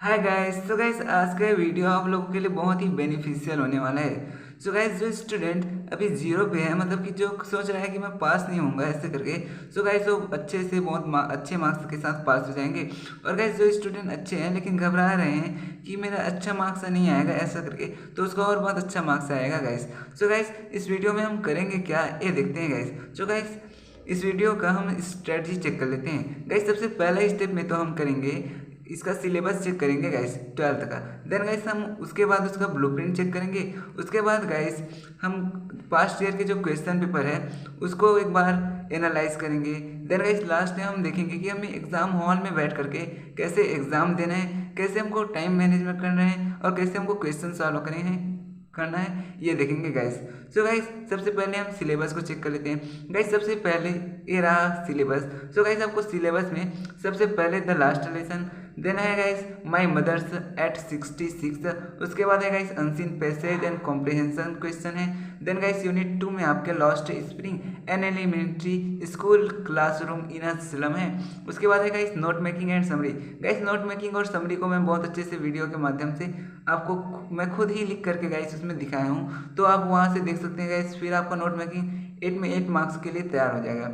Hi guys. तो guys आज का वीडियो आप लोगों के लिए बहुत ही बेनिफिशियल होने वाला है। सो गाइस जो स्टूडेंट अभी जीरो पे है, मतलब कि जो सोच रहा है कि मैं पास नहीं होऊंगा ऐसे करके, सो गाइस वो अच्छे से अच्छे मार्क्स के साथ पास हो जाएंगे। और गाइस जो स्टूडेंट अच्छे हैं लेकिन घबरा रहे हैं कि मेरा अच्छा मार्क्स नहीं आएगा ऐसा करके, तो उसका और बहुत अच्छा मार्क्स आएगा गाइस। सो गाइस इस वीडियो में हम करेंगे क्या, ये देखते हैं गाइस। सो गाइस इस वीडियो का हम स्ट्रेटजी चेक कर लेते हैं गाइस। सबसे पहला स्टेप में तो हम करेंगे इसका सिलेबस चेक करेंगे गाइस 12th का। देन गाइस हम उसके बाद उसका ब्लूप्रिंट चेक करेंगे। उसके बाद गाइस हम पास्ट ईयर के जो क्वेश्चन पेपर है उसको एक बार एनालाइज करेंगे। देन गाइस लास्ट में हम देखेंगे कि हमें एग्जाम हॉल में बैठ करके कैसे एग्जाम देना है, कैसे हमको टाइम मैनेजमेंट करना है और कैसे हमको क्वेश्चन सॉल्व करना है, ये देखेंगे गाइस। सो गाइस सबसे पहले हम सिलेबस को चेक कर लेते हैं गाइस। सबसे पहले ये रहा सिलेबस। सो गाइस आपको सिलेबस में सबसे पहले द लास्ट लेसन, देन है गाइस माय मदर्स एट 66, उसके बाद है guys unseen passage and comprehension question है। देन गाइस यूनिट 2 में आपके lost spring an elementary school classroom in a slum है। उसके बाद है guys note making and summary. Guys note making और समरी को मैं बहुत अच्छे से वीडियो के माध्यम से आपको मैं खुद ही लिख करके गाइस उसमें दिखाया हूँ, तो आप वहाँ से देख सकते हैं गाइस। फिर आपका नोट मेकिंग 8 में 8 मार्क्स के लिए तैयार हो जाएगा।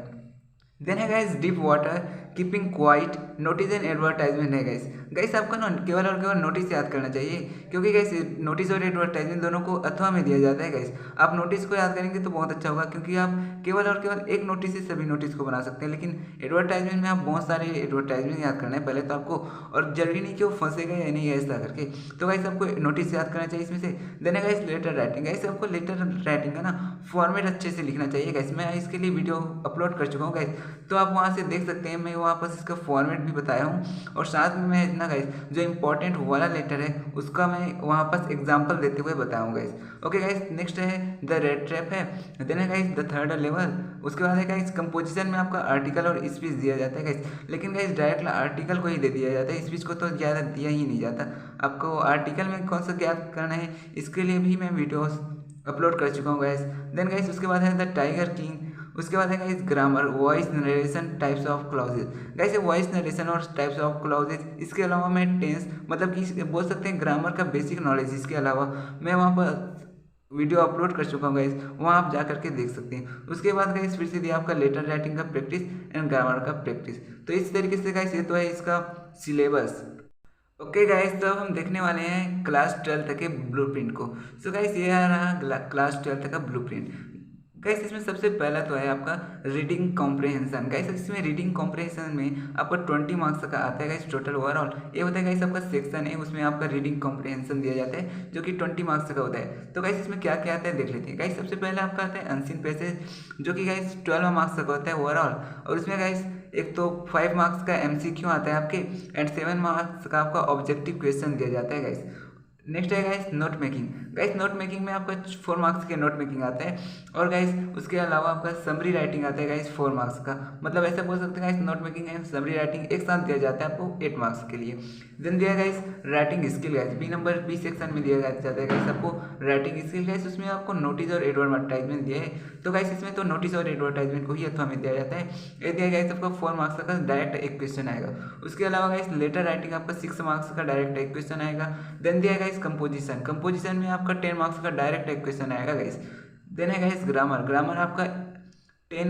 देन है guys deep water keeping quiet notice and advertisement है गाइस। गाइस आपको ना केवल और केवल नोटिस याद करना चाहिए, क्योंकि गाइस नोटिस और एडवर्टाइजमेंट दोनों को अथवा में दिया जाता है गाइस। आप नोटिस को याद करेंगे तो बहुत अच्छा होगा, क्योंकि आप केवल और केवल एक नोटिस से सभी नोटिस को बना सकते हैं। लेकिन एडवर्टाइजमेंट में आप बहुत सारे एडवर्टाइजमेंट याद करना है पहले तो आपको, और जरूरी नहीं कि वो फंसेगा या नहीं ऐसा करके। तो गाइस आपको नोटिस याद करना चाहिए इसमें से। देन है गाइस लेटर राइटिंग। गाइस आपको लेटर राइटिंग का ना फॉर्मेट अच्छे से लिखना चाहिए गाइस। मैं इसके लिए वीडियो अपलोड कर चुका हूँ गाइस, तो आप वहाँ से देख सकते हैं। मैं वहाँ पर इसका फॉर्मेट भी बताया हूँ, और साथ में मैं ना गाइस जो इंपॉर्टेंट वाला लेटर है उसका मैं वहाँ पर एग्जाम्पल देते हुए बताऊँ गाइस। ओके गाइस नेक्स्ट है द रेड ट्रैप है। देन है गाइस द थर्ड लेवल। उसके बाद है गाइस कंपोजिशन में आपका आर्टिकल और स्पीच दिया जाता है गाइस, लेकिन गाइस डायरेक्ट आर्टिकल को ही दे दिया जाता है, स्पीच को तो ज़्यादा दिया ही नहीं जाता। आपको आर्टिकल में कौन सा ज्ञात करना है इसके लिए भी मैं वीडियो अपलोड कर चुका हूँ गाइस। देन गाइस उसके बाद है द टाइगर किंग। उसके बाद है guys grammar voice narration types of clauses. Guys voice narration और टाइप्स ऑफ क्लॉजेज, इसके अलावा मैं टेंस मतलब कि बोल सकते हैं ग्रामर का बेसिक नॉलेज, इसके अलावा मैं वहाँ पर वीडियो अपलोड कर चुका हूँ गाइस, वहाँ आप जा करके देख सकते हैं। उसके बाद गाइस फिर से दिया आपका लेटर राइटिंग का प्रैक्टिस एंड ग्रामर का प्रैक्टिस। तो इस तरीके से गाइस ये तो है इसका सिलेबस। ओके गाइस तो अब हम देखने वाले हैं क्लास 12 के ब्लूप्रिंट को। सो गाइस ये आ रहा क्लास 12 का ब्लूप्रिंट। गाइस इसमें सबसे पहला तो है आपका रीडिंग कॉम्प्रहेंशन। गाइस इसमें रीडिंग कॉम्प्रहेंशन में आपका 20 मार्क्स का आता है गाइस टोटल ओवरऑल। ये होता है गाइस आपका सेक्शन है, उसमें आपका रीडिंग कॉम्प्रहेंशन दिया जाता है जो कि 20 मार्क्स का होता है। तो गाइस इसमें क्या क्या आता है देख लेते हैं। गाइस सबसे पहले आपका आता है अनसीन पैसेज जो कि गाइस 12 मार्क्स का होता है ओवरऑल, और उसमें गाइस एक तो 5 मार्क्स का एमसीक्यू आता है आपके, एंड 7 मार्क्स का आपका ऑब्जेक्टिव क्वेश्चन दिया जाता है गाइस। नेक्स्ट है guys note making. Guys note making में आपका 4 मार्क्स के नोट मेकिंग आता है, और गाइस उसके अलावा आपका समरी राइटिंग आता है गाइस 4 मार्क्स का। मतलब ऐसा बोल सकते हैं guys note making and summary writing एक साथ दिया जाता है आपको 8 मार्क्स के लिए। देन दिया guys writing skill. Guys B section में दिया जाता है गाइस आपको राइटिंग स्किल। गाइस उसमें आपको नोटिस और एडवर्टाइजमेंट दिया है, तो गाइस इसमें तो नोटिस और एडवर्टाइजमेंट को ही अथवा में दिया जाता है। ये दिया गाइस आपको 4 मार्क्स का डायरेक्ट एक क्वेश्चन आएगा। उसके अलावा गाइस लेटर राइटिंग आपका 6 मार्क्स का डायरेक्ट एक क्वेश्चन आएगा। देन दिया गाइस कंपोजिशन। कंपोजिशन में आपका 10 मार्क्स का डायरेक्ट एक क्वेश्चन आएगा गाइस। देन है गाइस ग्रामर। ग्रामर आपका 10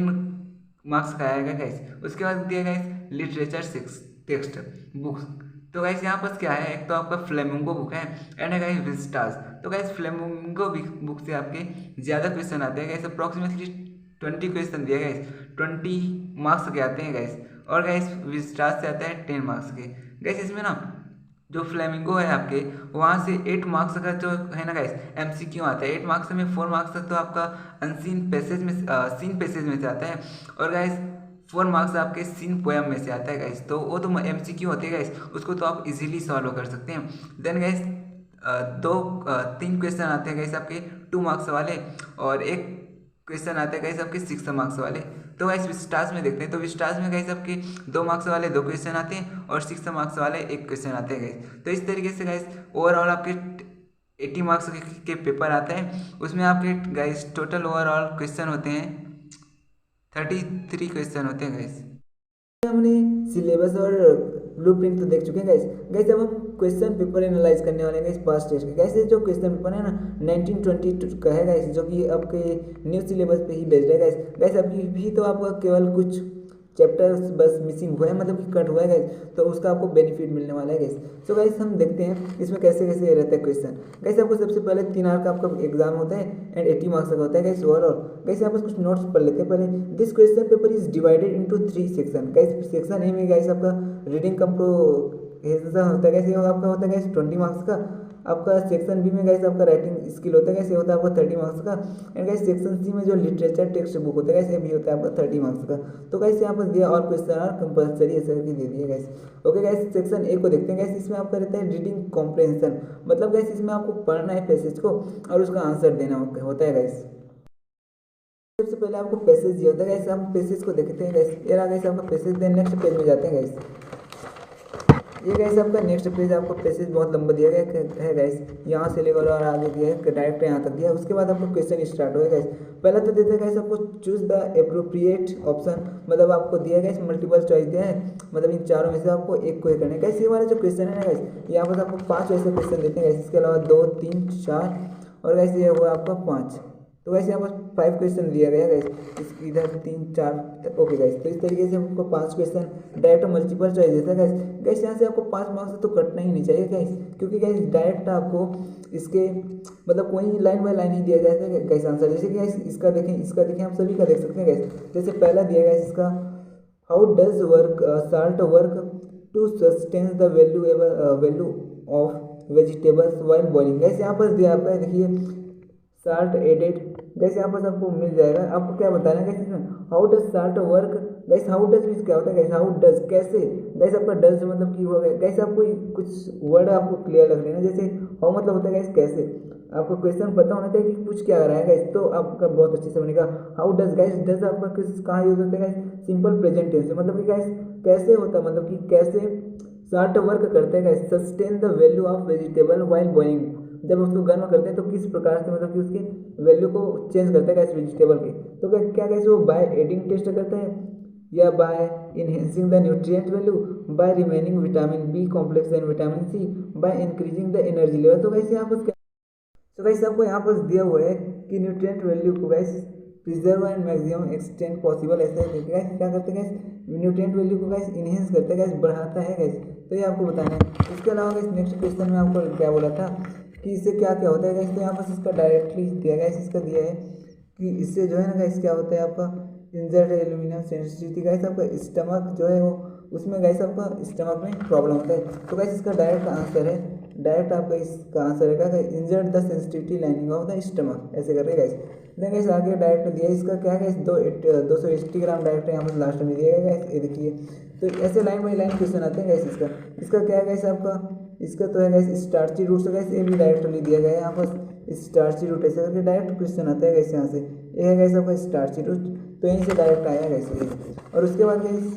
मार्क्स का आएगा गाइस। उसके बाद दिया गाइस लिटरेचर 6 टेक्स्ट बुक्स। तो गाइस यहाँ पर क्या है, एक तो आपका फ्लेमिंगो बुक है एंड है गाइस विस्टास। तो गाइस फ्लेमिंगो बुक से आपके ज़्यादा क्वेश्चन आते हैं गाइस, अप्रॉक्सीमेटली 20 क्वेश्चन दिया गाइस, 20 मार्क्स के आते हैं गाइस। और गाइस विस्टास से आता है 10 मार्क्स के। गाइस इसमें ना जो फ्लेमिंगो है आपके वहाँ से 8 मार्क्स का जो है ना गाइस एमसीक्यू आता है। 8 मार्क्स में 4 मार्क्स तक तो आपका अनसीन पैसेज में सीन पैसेज में से आता है, और गाइस 4 मार्क्स आपके सीन पोएम में से आता है गाइस। तो वो तो एमसीक्यू होते हैं गाइस, उसको तो आप इजीली सॉल्व कर सकते हैं। देन गाइस तीन क्वेश्चन आते हैं गाइस आपके 2 मार्क्स वाले, और एक क्वेश्चन आते हैं गाइस आपके 6 मार्क्स वाले। तो गाइस विस्टास में देखते हैं, तो विस्टास में गाइस आपके 2 मार्क्स वाले 2 क्वेश्चन आते हैं और 6 मार्क्स वाले एक क्वेश्चन आते हैं गाइस। तो इस तरीके से गाइस ओवरऑल आपके 80 मार्क्स के पेपर आते हैं। उसमें आपके गाइस टोटल ओवरऑल क्वेश्चन होते हैं 33 क्वेश्चन होते हैं गाइस। हमने सिलेबस और ब्लूप्रिंट तो देख चुके हैं गाइस। गाइस अब हम क्वेश्चन पेपर एनालाइज करने वाले हैं इस पास्ट टेस्ट के। कैसे जो क्वेश्चन पेपर है ना 1922 का है गाइस, जो कि आपके न्यू सिलेबस पे ही बेस्ड है गाइस। गाइस अभी भी तो आपका केवल कुछ चैप्टर्स बस मिसिंग हुए हैं, मतलब कि कट हुआ है गाइस, तो उसका आपको बेनिफिट मिलने वाला है गाइस। सो गाइस हम देखते हैं इसमें कैसे कैसे रहता है क्वेश्चन। गाइस आपको सबसे पहले 3 आवर का आपका एग्जाम होता है एंड 80 मार्क्स का होता है गाइस ओवरऑल। गाइस यहाँ पर कुछ नोट्स पढ़ लेते हैं पहले। This question paper is divided into 3 section. Guys section A में गाइस आपका रीडिंग कंप्रोहेंशन होता है गाइस, ये आपका होता है गाइस 20 मार्क्स का। आपका सेक्शन बी में गाइस आपका राइटिंग स्किल होता है गाइस, ये होता है आपका 30 मार्क्स का। एंड गाइस सेक्शन सी में जो लिटरेचर टेक्स्ट बुक होता है गाइस, ये भी होता है आपका 30 मार्क्स का। तो गाइस यहाँ पर दिया और क्वेश्चन आर कंपलसरी ऐसे करके दे दिया guys. Okay guys section A को देखते हैं गाइस। इसमें आपका रहता है रीडिंग कॉम्प्रहेंशन, मतलब गाइस इसमें आपको पढ़ना है पैसेज को और उसका आंसर देना होता है गाइस। सबसे पहले आपको पैसेज दिया होता है गाइस, हम पैसेज को देखते हैं गाइस। ये रहा गाइस आपका पैसेज। देन नेक्स्ट पेज में जाते हैं गाइस। ये गाइस आपका नेक्स्ट पेज, आपको पैसेज बहुत लंबा दिया गया है गाइस, यहाँ से लेकर और आगे दिया है, डायरेक्ट यहाँ तक दिया है। उसके बाद आपको क्वेश्चन स्टार्ट होगा गाइस। पहला तो देते हैं गाइस आपको चूज द एप्रोप्रिएट ऑप्शन, मतलब आपको दिया गया मल्टीपल चॉइस दिया है, मतलब इन चारों में से आपको एक को करना है गाइस। ये वाला जो क्वेश्चन है ना गाइस, यहाँ पर आपको 5 ऐसे क्वेश्चन देते हैं गाइस, इसके अलावा 2, 3, 4 और गाइस ये हुआ आपका 5। तो वैसे यहाँ पर 5 क्वेश्चन दिया गया गाइस, इसकी इधर 3, 4 ओके गाइस। तो इस तरीके से आपको 5 क्वेश्चन डायरेक्ट मल्टीपल चॉइस देता है गाइस। गाइस यहाँ से आपको 5 मार्क्स तो कटना ही नहीं चाहिए गाइस, क्योंकि गाइस डायरेक्ट आपको इसके मतलब कोई लाइन बाय लाइन ही दिया जाता है गाइस आंसर। जैसे कि गाइस इसका देखें आप सभी का देख सकते हैं गाइस। जैसे पहला दिया गया इसका, how does salt work to sustain the value of vegetables while boiling. Guys यहाँ पर दिया आपका देखिए साल्ट एडेड। गैस यहाँ पर आपको मिल जाएगा। आपको क्या बताना है गैस इसमें, how does salt work. Gas how does means क्या होता है गैस, हाउ डज कैसे। गैस आपका डज मतलब की होगा गैस, आपको कुछ वर्ड आपको क्लियर लग लेना। जैसे हाउ मतलब होता है गैस कैसे, आपको क्वेश्चन पता होना चाहिए कि कुछ क्या रहा है गैस, तो आपका बहुत अच्छे से बनेगा। हाउ डज गैस, डज आपका किस कहाँ यूज होता है गैस, सिंपल प्रेजेंट टेंस में, मतलब कि गैस कैसे होता है, मतलब कि कैसे साल्ट वर्क करते हैं gas, sustain the value of vegetable while boiling. जब उसको गर्म करते हैं तो किस प्रकार से मतलब कि उसके वैल्यू को चेंज करते हैं गैस वेजिटेबल के। तो क्या गैस वो बाय एडिंग टेस्ट करते हैं या by enhancing the nutrient value, by remaining vitamin B complex and vitamin C, by increasing the energy level. तो गैस यहाँ पर तो गैस आपको यहाँ पर दिया हुआ है कि न्यूट्रिएंट वैल्यू को gas preserve and maximum extent possible ऐसे गैस क्या करते हैं गैस, न्यूट्रिएंट वैल्यू को गैस इनहेंस करते हैं गैस, बढ़ाता है गैस। तो ये आपको बताना है। इसके अलावा गैस नेक्स्ट क्वेश्चन में आपको क्या बोला था कि इससे क्या क्या होता है गैस, तो यहाँ पर इसका डायरेक्टली दिया गया, इसका दिया है कि इससे जो है ना गैस क्या होता है आपका इंजर्ड एल्यूमिनियम सेंसिटिविटी गैस, आपका स्टमक जो है वो उसमें गैस आपका स्टमक में प्रॉब्लम होता है। तो गैस इसका डायरेक्ट आंसर है, डायरेक्ट आपका इसका आंसर है क्या, injured the sensitivity lining of the stomach ऐसे करके गैस। देन गैस आगे डायरेक्ट दिया इसका क्या है, 280 ग्राम डायरेक्ट यहाँ पर लास्ट में दिया गया गैस, ये देखिए। तो ऐसे लाइन बाई लाइन क्वेश्चन आते हैं गैस। इसका क्या है गैस आपका, इसका तो है गैस स्टार्ची रूट से गैस, ये भी डायरेक्टली दिया गया है यहाँ पर स्टार्ची रूट ऐसे करके डायरेक्ट क्वेश्चन आता है गैस यहाँ से। ये है गैस आपका स्टार्ची रूट, तो यहीं से डायरेक्ट आया गैस ये। और उसके बाद guys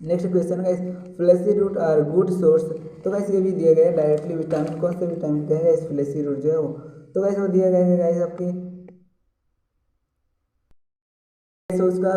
next question guys fleshy root are good source. तो गैस ये भी दिया गया है डायरेक्टली विटामिन, कौन सा विटामिन का है गैस, फ्लैशी रूट जो है वो। तो गैस वो दिया गया है गैस आपके उसका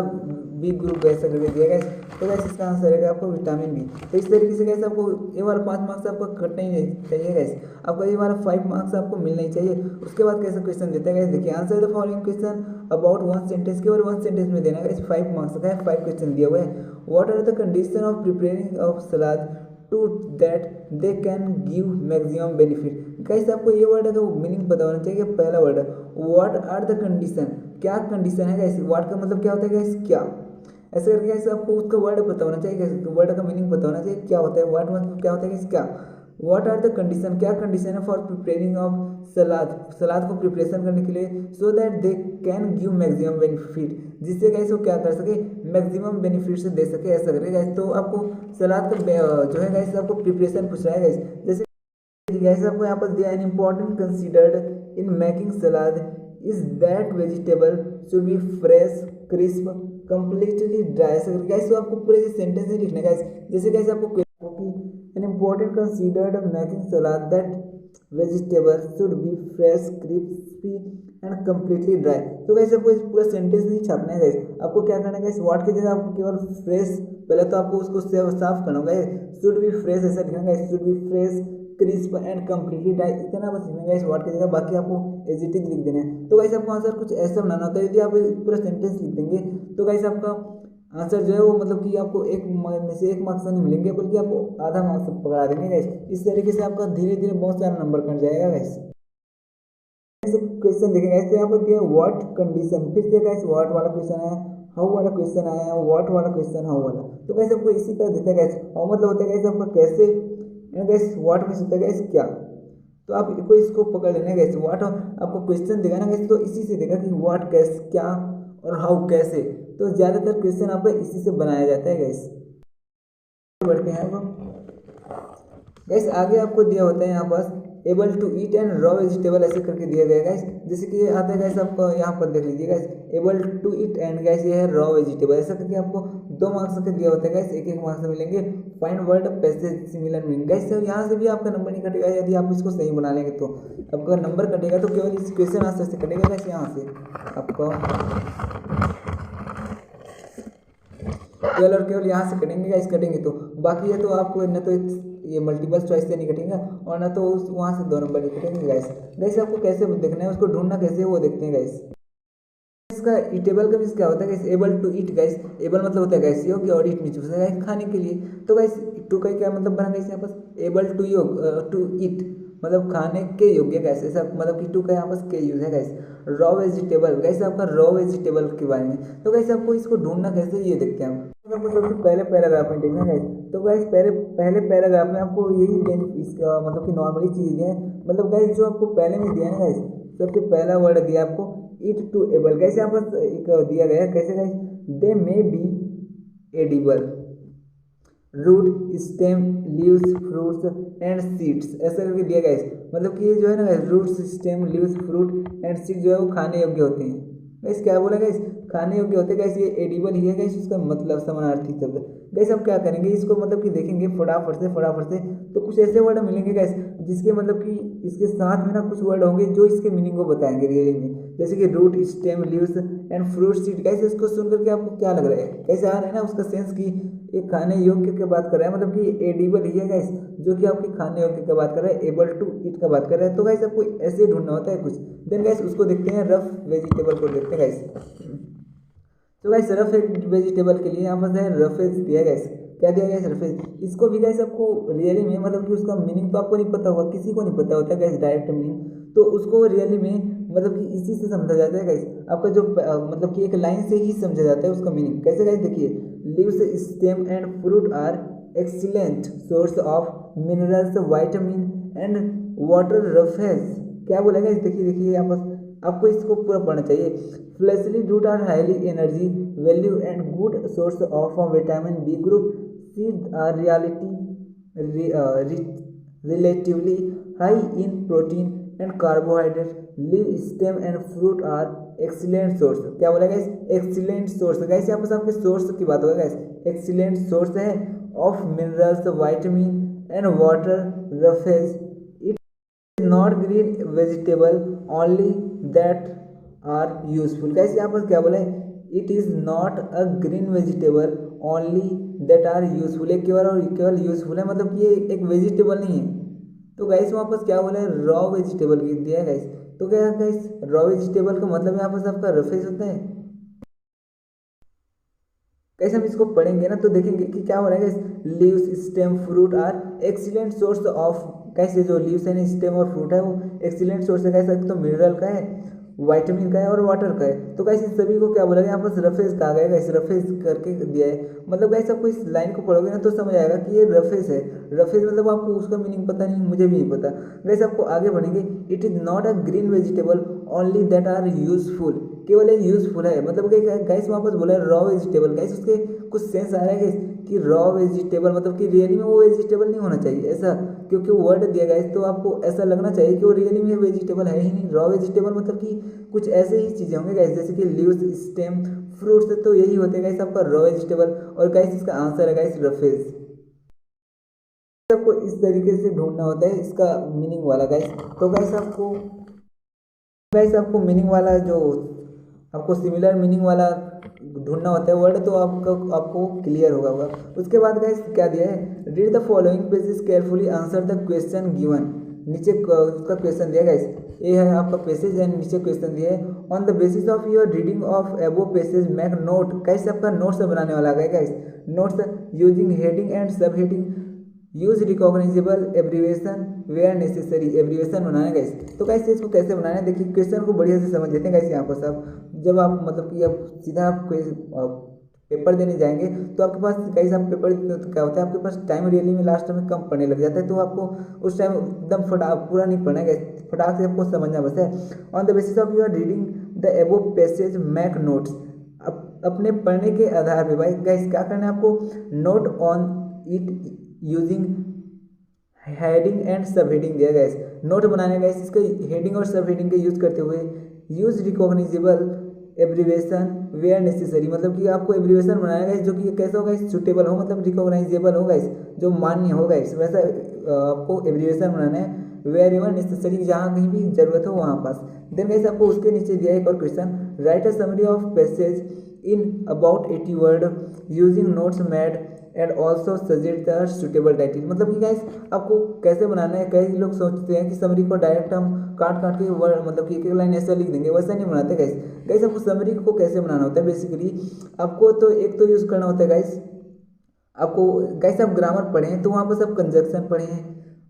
बी ग्रुप ऐसा करके दिया गया। तो गैस इसका आंसर है आपको विटामिन बी। तो इस तरीके से गैस आपको ये वाला 5 मार्क्स आपको कटना ही नहीं चाहिए गैस, आपको ये वाला 5 मार्क्स आपको मिलना ही चाहिए। उसके बाद कैसे क्वेश्चन देता है गैस, देखिए answer the following question about 1 sentence, केवल 1 सेंटेंस में देना गैस, 5 मार्क्स का है, 5 क्वेश्चन दिया हुआ है। What are the condition of preparing of salad to that they can give maximum benefit. कैसे आपको ये वर्ड का मीनिंग पता होना चाहिए। पहला वर्ड है व्हाट आर द कंडीशन, क्या कंडीशन है गैस, व्हाट का मतलब क्या होता है गैस क्या, ऐसे करके गैस आपको उसका वर्ड पता होना चाहिए गैस, वर्ड का मीनिंग पता होना चाहिए क्या होता है, व्हाट मतलब क्या होता है गैस क्या। व्हाट आर द कंडीशन, क्या कंडीशन है फॉर प्रिपेयरिंग ऑफ सलाद, सलाद को प्रिपरेशन करने के लिए, so that they can give maximum benefit, जिससे गैस वो क्या कर सके मैक्सिमम बेनिफिट से दे सके, ऐसा करें गैस। तो आपको सलाद का जो है गैस आपको प्रिपरेशन पूछ रहा है गैस। जैसे गैस आपको यहाँ पर दिया, an important considered in making salad is that vegetable should be fresh crisp completely dry. Gas तो आपको पूरे सेंटेंस में लिखना है गैस। जैसे गैस आपको an important considered making salad that vegetables should be fresh crispy and completely dry. तो वैसे आपको इस पूरा सेंटेंस नहीं छापना है गाइस, आपको क्या करना है गाइस, व्हाट की जगह आपको केवल फ्रेश, पहले तो आपको उसको साफ करना होगा, शुड बी फ्रेश ऐसा लिखना guys, should be fresh crisp and completely dry, इतना बस लिखना गाइस व्हाट की जगह, बाकी आपको एज इट इज लिख देना है। तो गाइस आपको आंसर कुछ ऐसा बनाना होता है, यदि आप पूरा सेंटेंस लिख देंगे तो गाइस आपका आंसर जो है वो मतलब कि आपको एक में से 1 मार्क्स नहीं मिलेंगे, बल्कि आपको आधा मार्क्स पकड़ा देंगे गाइस। इस तरीके से आपका धीरे धीरे बहुत सारा नंबर कट जाएगा गाइस। क्वेश्चन देखेंगे तो यहाँ पर दिया व्हाट कंडीशन, फिर से गाइस व्हाट वाला क्वेश्चन है, हाउ वाला क्वेश्चन आया है, व्हाट वाला क्वेश्चन हाउ वाला। तो गाइस आपको इसी का देखा गाइस, हाउ मतलब होता है गाइस आपका कैसे, एंड गाइस व्हाट में होता है गाइस क्या। तो आपको इसको पकड़ लेना है गाइस, व्हाट आपको क्वेश्चन देगा ना गाइस, तो इसी से देगा कि व्हाट कैसे क्या और हाउ कैसे। तो ज्यादातर क्वेश्चन आपका इसी से बनाया जाता है गाइस। बढ़ते हैं गाइस, आगे आपको दिया होता है यहाँ पास able to eat and raw vegetable ऐसे करके दिया गया गाइस, जैसे कि ये आता है गाइस, आपको यहाँ पर देख लीजिए guys, able to eat and guys ये है रॉ वेजिटेबल, ऐसा करके आपको 2 मार्क्स का दिया होता है गाइस, 1-1 मार्क्स मिलेंगे। Find word passage similar meaning guys, तो यहाँ से भी आपका नंबर नहीं कटेगा, यदि आप इसको सही बना लेंगे तो आपका नंबर कटेगा, तो केवल इस क्वेश्चन आंसर से कटेगा गाइस, यहाँ से आपका केवल और केवल यहाँ से कटेंगे गाइस, कटेंगे तो बाकी है तो आपको न तो ये मल्टीपल चॉइस से नहीं कटेगा और ना तो उस वहाँ से 2 नंबर नहीं कटेंगे गाइस। गाइस आपको कैसे देखना है, उसको ढूंढना कैसे है वो देखते हैं गाइस। इसका ईटेबल का मीन्स क्या होता है guys, able to eat guys, able मतलब होता है गाइस योग्य और ईट मीन्स गाइस खाने के लिए। तो गाइस टू का क्या मतलब बना गाइस यहाँ पास, एबल टू ईट मतलब खाने के योग्य गाइस, ऐसा मतलब कि टू का यहाँ पास के यूज है गाइस। रॉ वेजिटेबल गाइस आपका रॉ वेजिटेबल के बारे में, तो गाइस आपको इसको ढूंढना कैसे ये देखते हैं हम। आपको सबसे पहले पैराग्राफ में देखना गाइस, तो गाइस पहले पैराग्राफ में आपको यही इसका मतलब कि नॉर्मली चीज़ दिया है, मतलब गाइस जो आपको पहले में दिया है ना गाइस, सबसे पहला वर्ड दिया आपको ईट टू एबल, कैसे यहाँ पर एक दिया गया है कैसे guys, they may be edible, root stem leaves fruits and seeds, ऐसा करके दिया गाइस, मतलब कि ये जो है ना root stem leaves fruit and seed जो है वो खाने योग्य होते हैं गाइस। क्या बोला गाइस, खाने योग्य होते हैं गाइस, ये एडिबल ही है गाइस, उसका मतलब समानार्थी शब्द गाइस। अब क्या करेंगे इसको मतलब कि देखेंगे फटाफट से तो कुछ ऐसे वर्ड मिलेंगे गाइस जिसके मतलब कि इसके साथ में ना कुछ वर्ड होंगे जो इसके मीनिंग को बताएंगे रियली में, जैसे कि root stem leaves and fruit seed guys. इसको सुन करके आपको क्या लग रहा है, कैसे आ रहा है ना उसका सेंस की ये खाने योग्य की बात कर रहा है, मतलब कि एडिबल ही है गाइस जो कि आपकी खाने योग्य की बात कर रहा है, एबल टू ईट का बात कर रहा है। तो गाइस आपको ऐसे ढूंढना होता है कुछ। देन गाइस उसको देखते हैं, रफ वेजिटेबल को देखते हैं गाइस। तो गाइस रफ वेजिटेबल के लिए यहाँ पर है रफेज दिया गाइस, क्या दिया गया रफेज, इसको भी गाइस आपको रियली में मतलब कि उसका मीनिंग तो आपको नहीं पता होगा, किसी को नहीं पता होता है गाइस डायरेक्ट मीनिंग, तो उसको रियली में मतलब कि इसी से समझा जाता है गाइस, आपका जो मतलब कि एक लाइन से ही समझा जाता है उसका मीनिंग। कैसे गाइस देखिए, leaves stem and fruit are excellent source of minerals vitamin and water. Roughage क्या बोलेगा इस, देखिए यहाँ पर आपको इसको पूरा पढ़ना चाहिए। Fleshly root are highly energy value and good source of vitamin B group. Seed are relatively high in protein and carbohydrate. Leave stem and fruit are excellent source, क्या बोला गाइस, एक्सीलेंट सोर्स गाइस, यहाँ पर आपके source की बात होगा guys, excellent source है of minerals vitamin and water. Roughage not green vegetable only that are useful guys, यहाँ पर क्या बोला है, it is not a green vegetable only that are useful, एक केवल और केवल यूजफुल है, मतलब कि ये एक वेजिटेबल नहीं है। तो गाइस वहाँ पर क्या बोला है, रॉ वेजिटेबल दिया है गाइस। तो क्या गाइस रॉ वेजिटेबल का मतलब यहाँ पर आपका रफेज होता है। कैसे हम इसको पढ़ेंगे ना तो देखेंगे कि क्या हो रहा है guys, leaves stem fruit are excellent source of, कैसे जो लीव्स है स्टेम और फ्रूट है वो एक्सीलेंट सोर्स है कैसे, तो मिनरल का है, विटामिन का है और वाटर का है। तो गाइस इन सभी को क्या बोला गया, यहाँ पर रफेज कहा गया, गाइस रफेज करके दिया है, मतलब गाइस आपको इस लाइन को पढ़ोगे ना तो समझ आएगा कि ये रफेज है। रफेज मतलब आपको उसका मीनिंग पता नहीं, मुझे भी नहीं पता गाइस। आपको आगे बढ़ेंगे, it is not a green vegetable only that are useful, केवल ये यूजफुल है, मतलब कि गाइस वापस बोला है रॉ वेजिटेबल गाइस, उसके कुछ सेंस आ रहा है गाइस कि रॉ वेजिटेबल मतलब कि रियली में वो वेजिटेबल नहीं होना चाहिए ऐसा, क्योंकि वर्ड दिया गाइस तो आपको ऐसा लगना चाहिए कि वो रियली में वेजिटेबल है ही नहीं। रॉ वेजिटेबल मतलब कि कुछ ऐसे ही चीज़ें होंगे गाइस जैसे कि लीव्स स्टेम फ्रूट्स, तो यही होते हैं गाइस आपका रॉ वेजिटेबल। और गाइस इसका आंसर है गाइस रफेज। आपको इस तरीके से ढूंढना होता है इसका मीनिंग वाला गाइस। तो गाइस आपको गाइस आपको मीनिंग वाला जो आपको सिमिलर मीनिंग वाला ढूंढना होता है वर्ड, तो आपको क्लियर होगा। उसके बाद गाइस क्या दिया है, read the following pages carefully, answer the question given. नीचे उसका क्वेश्चन दिया गाइस, ये है आपका पैसेज एंड नीचे क्वेश्चन दिया है। On the basis of your reading of above passage make note. Guys आपका नोट्स बनाने वाला है guys, notes using heading and sub heading, use recognisable abbreviation where necessary. Abbreviation बनाना है गाइस। तो गाइस इसको कैसे बनाना है, देखिए क्वेश्चन को बढ़िया से समझ लेते हैं गाइस। यहाँ पर सब जब आप मतलब कि अब सीधा आप पेपर देने जाएंगे तो आपके पास गाइस आप पेपर तो क्या होता है, आपके पास टाइम रियली में लास्ट में कम पढ़ने लग जाता है, तो आपको उस टाइम एकदम पूरा नहीं पढ़ना है गाइस, फटाक से आपको समझना बस है। On the basis of your reading the above passage make notes. अपने पढ़ने के आधार पे भाई गाइस क्या करना है आपको, note on it using heading and sub heading दिया गया है। नोट बनाने का इसके हेडिंग और सब हेडिंग के यूज करते हुए use recognisable abbreviation where necessary, मतलब कि आपको एब्रीवेशन बनाना है जो कि कैसा होगा, सुटेबल हो, मतलब रिकॉग्नाइजेबल होगा, इस जो मान्य होगा इस वैसा आपको एब्रीवेशन बनाना है। वेयर एवर नेसेसरी, जहाँ कहीं भी जरूरत हो वहाँ पास। देन गाइस आपको उसके नीचे दिया एक और question, right a summary of passage in about 80 word using notes made and also suggest the suitable title. मतलब कि गाइस आपको कैसे बनाना है, कई लोग सोचते हैं कि समरी को डायरेक्ट हम काट काट के वर्ड मतलब कि एक लाइन ऐसा लिख देंगे, वैसा नहीं बनाते गाइस। गाइस आपको समरी को कैसे बनाना होता है, बेसिकली आपको तो एक तो यूज़ करना होता है गाइस, आपको गाइस आप ग्रामर पढ़े हैं तो वहाँ पर सब कंजक्शन पढ़े हैं,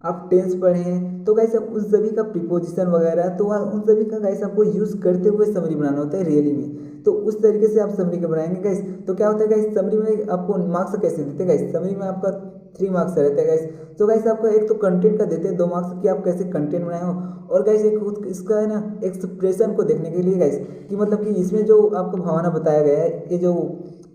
आप टेंस पढ़े हैं, तो गाइस आप उन सभी का प्रीपोजिशन वगैरह, तो उन सभी का गाइस आपको यूज़ करते हुए समरी बनाना होता है रियली में। तो उस तरीके से आप समरी के बनाएंगे गाइस। तो क्या होता है गाइस, समरी में आपको मार्क्स कैसे देते हैं गाइस, समरी में आपका 3 मार्क्स रहते हैं गाइस। तो गाइस आपका एक तो कंटेंट का देते हैं 2 मार्क्स कि आप कैसे कंटेंट बनाए हो, और गाइस एक इसका है ना एक्सप्रेशन को देखने के लिए गाइस कि मतलब कि इसमें जो आपको भावना बताया गया है, ये जो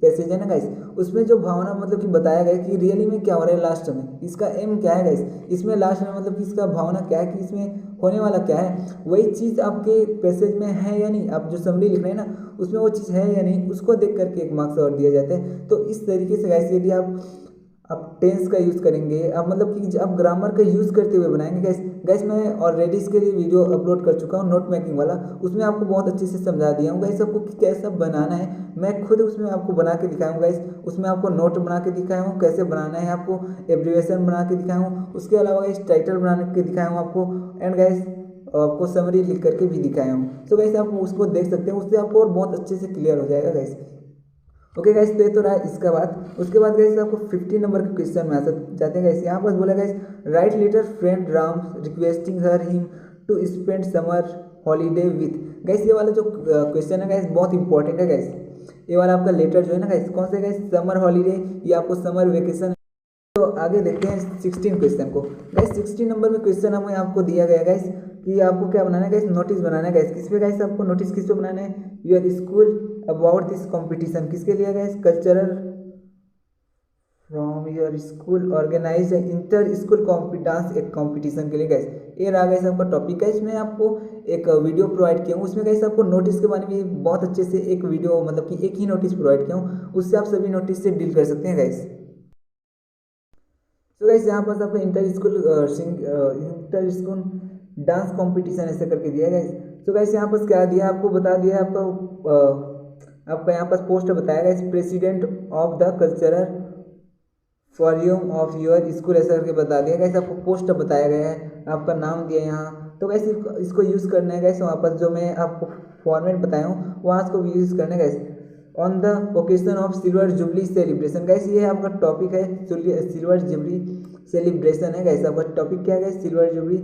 पैसेज है ना गाइस, उसमें जो भावना मतलब कि बताया गया है कि रियली में क्या हो रहा है लास्ट में, इसका एम क्या है गाइस, इसमें लास्ट में मतलब कि इसका भावना क्या है कि इसमें होने वाला क्या है, वही चीज़ आपके पैसेज में है या नहीं, आप जो समरी लिख रहे हैं ना उसमें वो चीज़ है या नहीं, उसको देख करके 1 मार्क्स और दिया जाता है। तो इस तरीके से गाइस यदि आप टेंस का यूज़ करेंगे, आप मतलब कि आप ग्रामर का यूज़ करते हुए बनाएंगे गाइस मैं ऑलरेडी इसके लिए वीडियो अपलोड कर चुका हूँ नोट मेकिंग वाला, उसमें आपको बहुत अच्छे से समझा दिया हूँ गाइस आपको कि कैसा बनाना है। मैं खुद उसमें आपको बना के दिखाया हूँ गाइस, उसमें आपको नोट बना के दिखाया हूँ कैसे बनाना है, आपको एब्रीवेशन बना के दिखाया हूँ, उसके अलावा गाइस टाइटल बना के दिखाया हूँ आपको, एंड गाइस आपको समरी लिख करके भी दिखाया हूँ। तो गाइस आप उसको देख सकते हैं, उससे आपको और बहुत अच्छे से क्लियर हो जाएगा गाइस। ओके गाइस, तो ये तो रहा इसका बाद। उसके बाद गाइस आपको 15 नंबर के क्वेश्चन में आ जाते हैं गाइस। यहाँ पर बोला guys, write letter friend Ram requesting her him to spend summer holiday with. Guys ये वाला जो क्वेश्चन है गाइस बहुत इंपॉर्टेंट है गाइस। ये वाला आपका लेटर जो है ना गाइस, कौन से गाइस, समर हॉलीडे या आपको समर वेकेशन। तो आगे देखते हैं 16 क्वेश्चन को गाइस। 16 नंबर में क्वेश्चन हमें आपको दिया गया गाइस कि आपको क्या बनाना है गाइस, नोटिस बनाना है गाइस। किस पे गाइस आपको नोटिस किस पे बनाना है, your school about this competition, किसके लिए guys, cultural from your school organise inter school dance एक कंपटीशन के लिए गाइस। ये रहा गाइस आपका टॉपिक गाइस। मैं आपको एक वीडियो प्रोवाइड किया हूँ, उसमें गाइस आपको नोटिस के बारे में बहुत अच्छे से एक वीडियो मतलब कि एक ही नोटिस प्रोवाइड किया हूँ, उससे आप सभी नोटिस से डील कर सकते हैं गाइस। तो गाइस यहाँ पर आपको इंटर स्कूल डांस कंपटीशन ऐसे करके दिया है गाइस। तो गाइस यहाँ पर क्या दिया आपको बता दिया आपका यहाँ पर पोस्ट बताया गया, president of the cultural forum of your school ऐसा करके बता दिया गया, आपको पोस्ट बताया गया है, आपका नाम दिया यहाँ। तो गाइस इसको यूज़ करना है गाइस, वहाँ पर जो मैं आपको फॉर्मेट बताया हूँ वहाँ इसको यूज़ करना है guys. On the occasion of silver jubilee celebration, guys ये आपका टॉपिक है, सिल्वर जुबली सेलिब्रेशन है गाइस। आपका टॉपिक क्या है guys, silver jubilee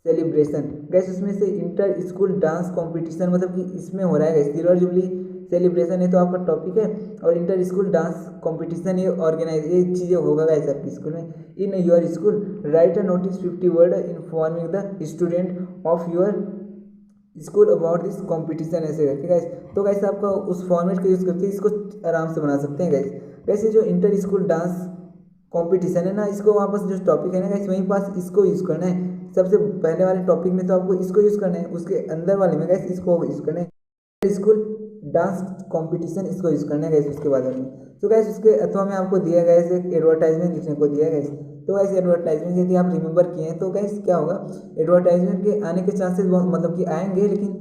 celebration guys. उसमें से इंटर स्कूल डांस कंपटीशन मतलब कि इसमें हो रहा है गाइस, सिल्वर जुबली सेलिब्रेशन है तो आपका टॉपिक है, और इंटर स्कूल डांस कंपटीशन ये ऑर्गेनाइज ये चीज़ें होगा गाइस आपके स्कूल में। In your school right a notice 50 word informing the student of your school about this competition ऐसे करके गाइस। तो गाइस आपका उस फॉर्मेट का यूज़ करके इसको आराम से बना सकते हैं गाइस। वैसे जो इंटर स्कूल डांस कंपटीशन है ना, इसको वापस जो टॉपिक है ना गाइस वहीं पास इसको यूज़ करना है। सबसे पहले वाले टॉपिक में तो आपको इसको यूज़ करना है, उसके अंदर वाले में गाइस इसको यूज़ करना है, स्कूल डांस कंपटीशन इसको यूज़ करना है गाइस उसके बाद में। तो गाइस उसके अथवा में आपको दिया गया है एक एडवर्टाइजमेंट लिखने को दिया गया है। तो गाइस एडवर्टाइजमेंट यदि आप रिमेंबर किए हैं तो गाइस क्या होगा, एडवर्टाइजमेंट के आने के चांसेस मतलब कि आएंगे, लेकिन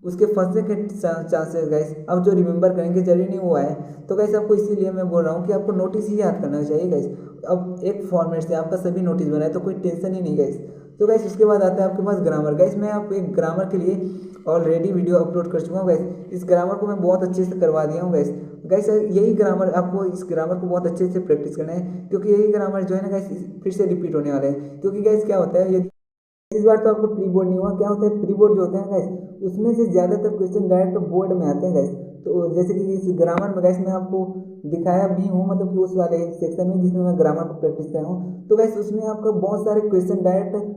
उसके फंसने के चांसेस गाइस अब जो रिमेंबर करेंगे जरूरी नहीं वो आए। तो गाइस आपको इसीलिए मैं बोल रहा हूँ कि आपको नोटिस ही याद करना चाहिए गाइस। अब एक फॉर्मेट से आपका सभी नोटिस बना है तो कोई टेंशन ही नहीं गाइस। तो गाइस उसके बाद आता है आपके पास ग्रामर। गाइस मैं आप एक ग्रामर के लिए ऑलरेडी वीडियो अपलोड कर चुका हूँ गाइस। इस ग्रामर को मैं बहुत अच्छे से करवा दिया हूँ गाइस। गाइस यही ग्रामर आपको, इस ग्रामर को बहुत अच्छे से प्रैक्टिस करना है, क्योंकि यही ग्रामर जो है ना गाइस फिर से रिपीट होने वाला है। क्योंकि गाइस क्या होता है, यदि इस बार तो आपको प्री बोर्ड नहीं हुआ, क्या होता है प्री बोर्ड जो होते हैं गाइस उसमें से ज़्यादातर क्वेश्चन डायरेक्ट बोर्ड में आते हैं गाइस। तो जैसे कि इस ग्रामर में गाइस मैं आपको दिखाया भी हूँ, मतलब कि उस वाले सेक्शन में जिसमें मैं ग्रामर को प्रैक्टिस कर रहा हूँ, तो गाइस उसमें आपको बहुत सारे क्वेश्चन डायरेक्ट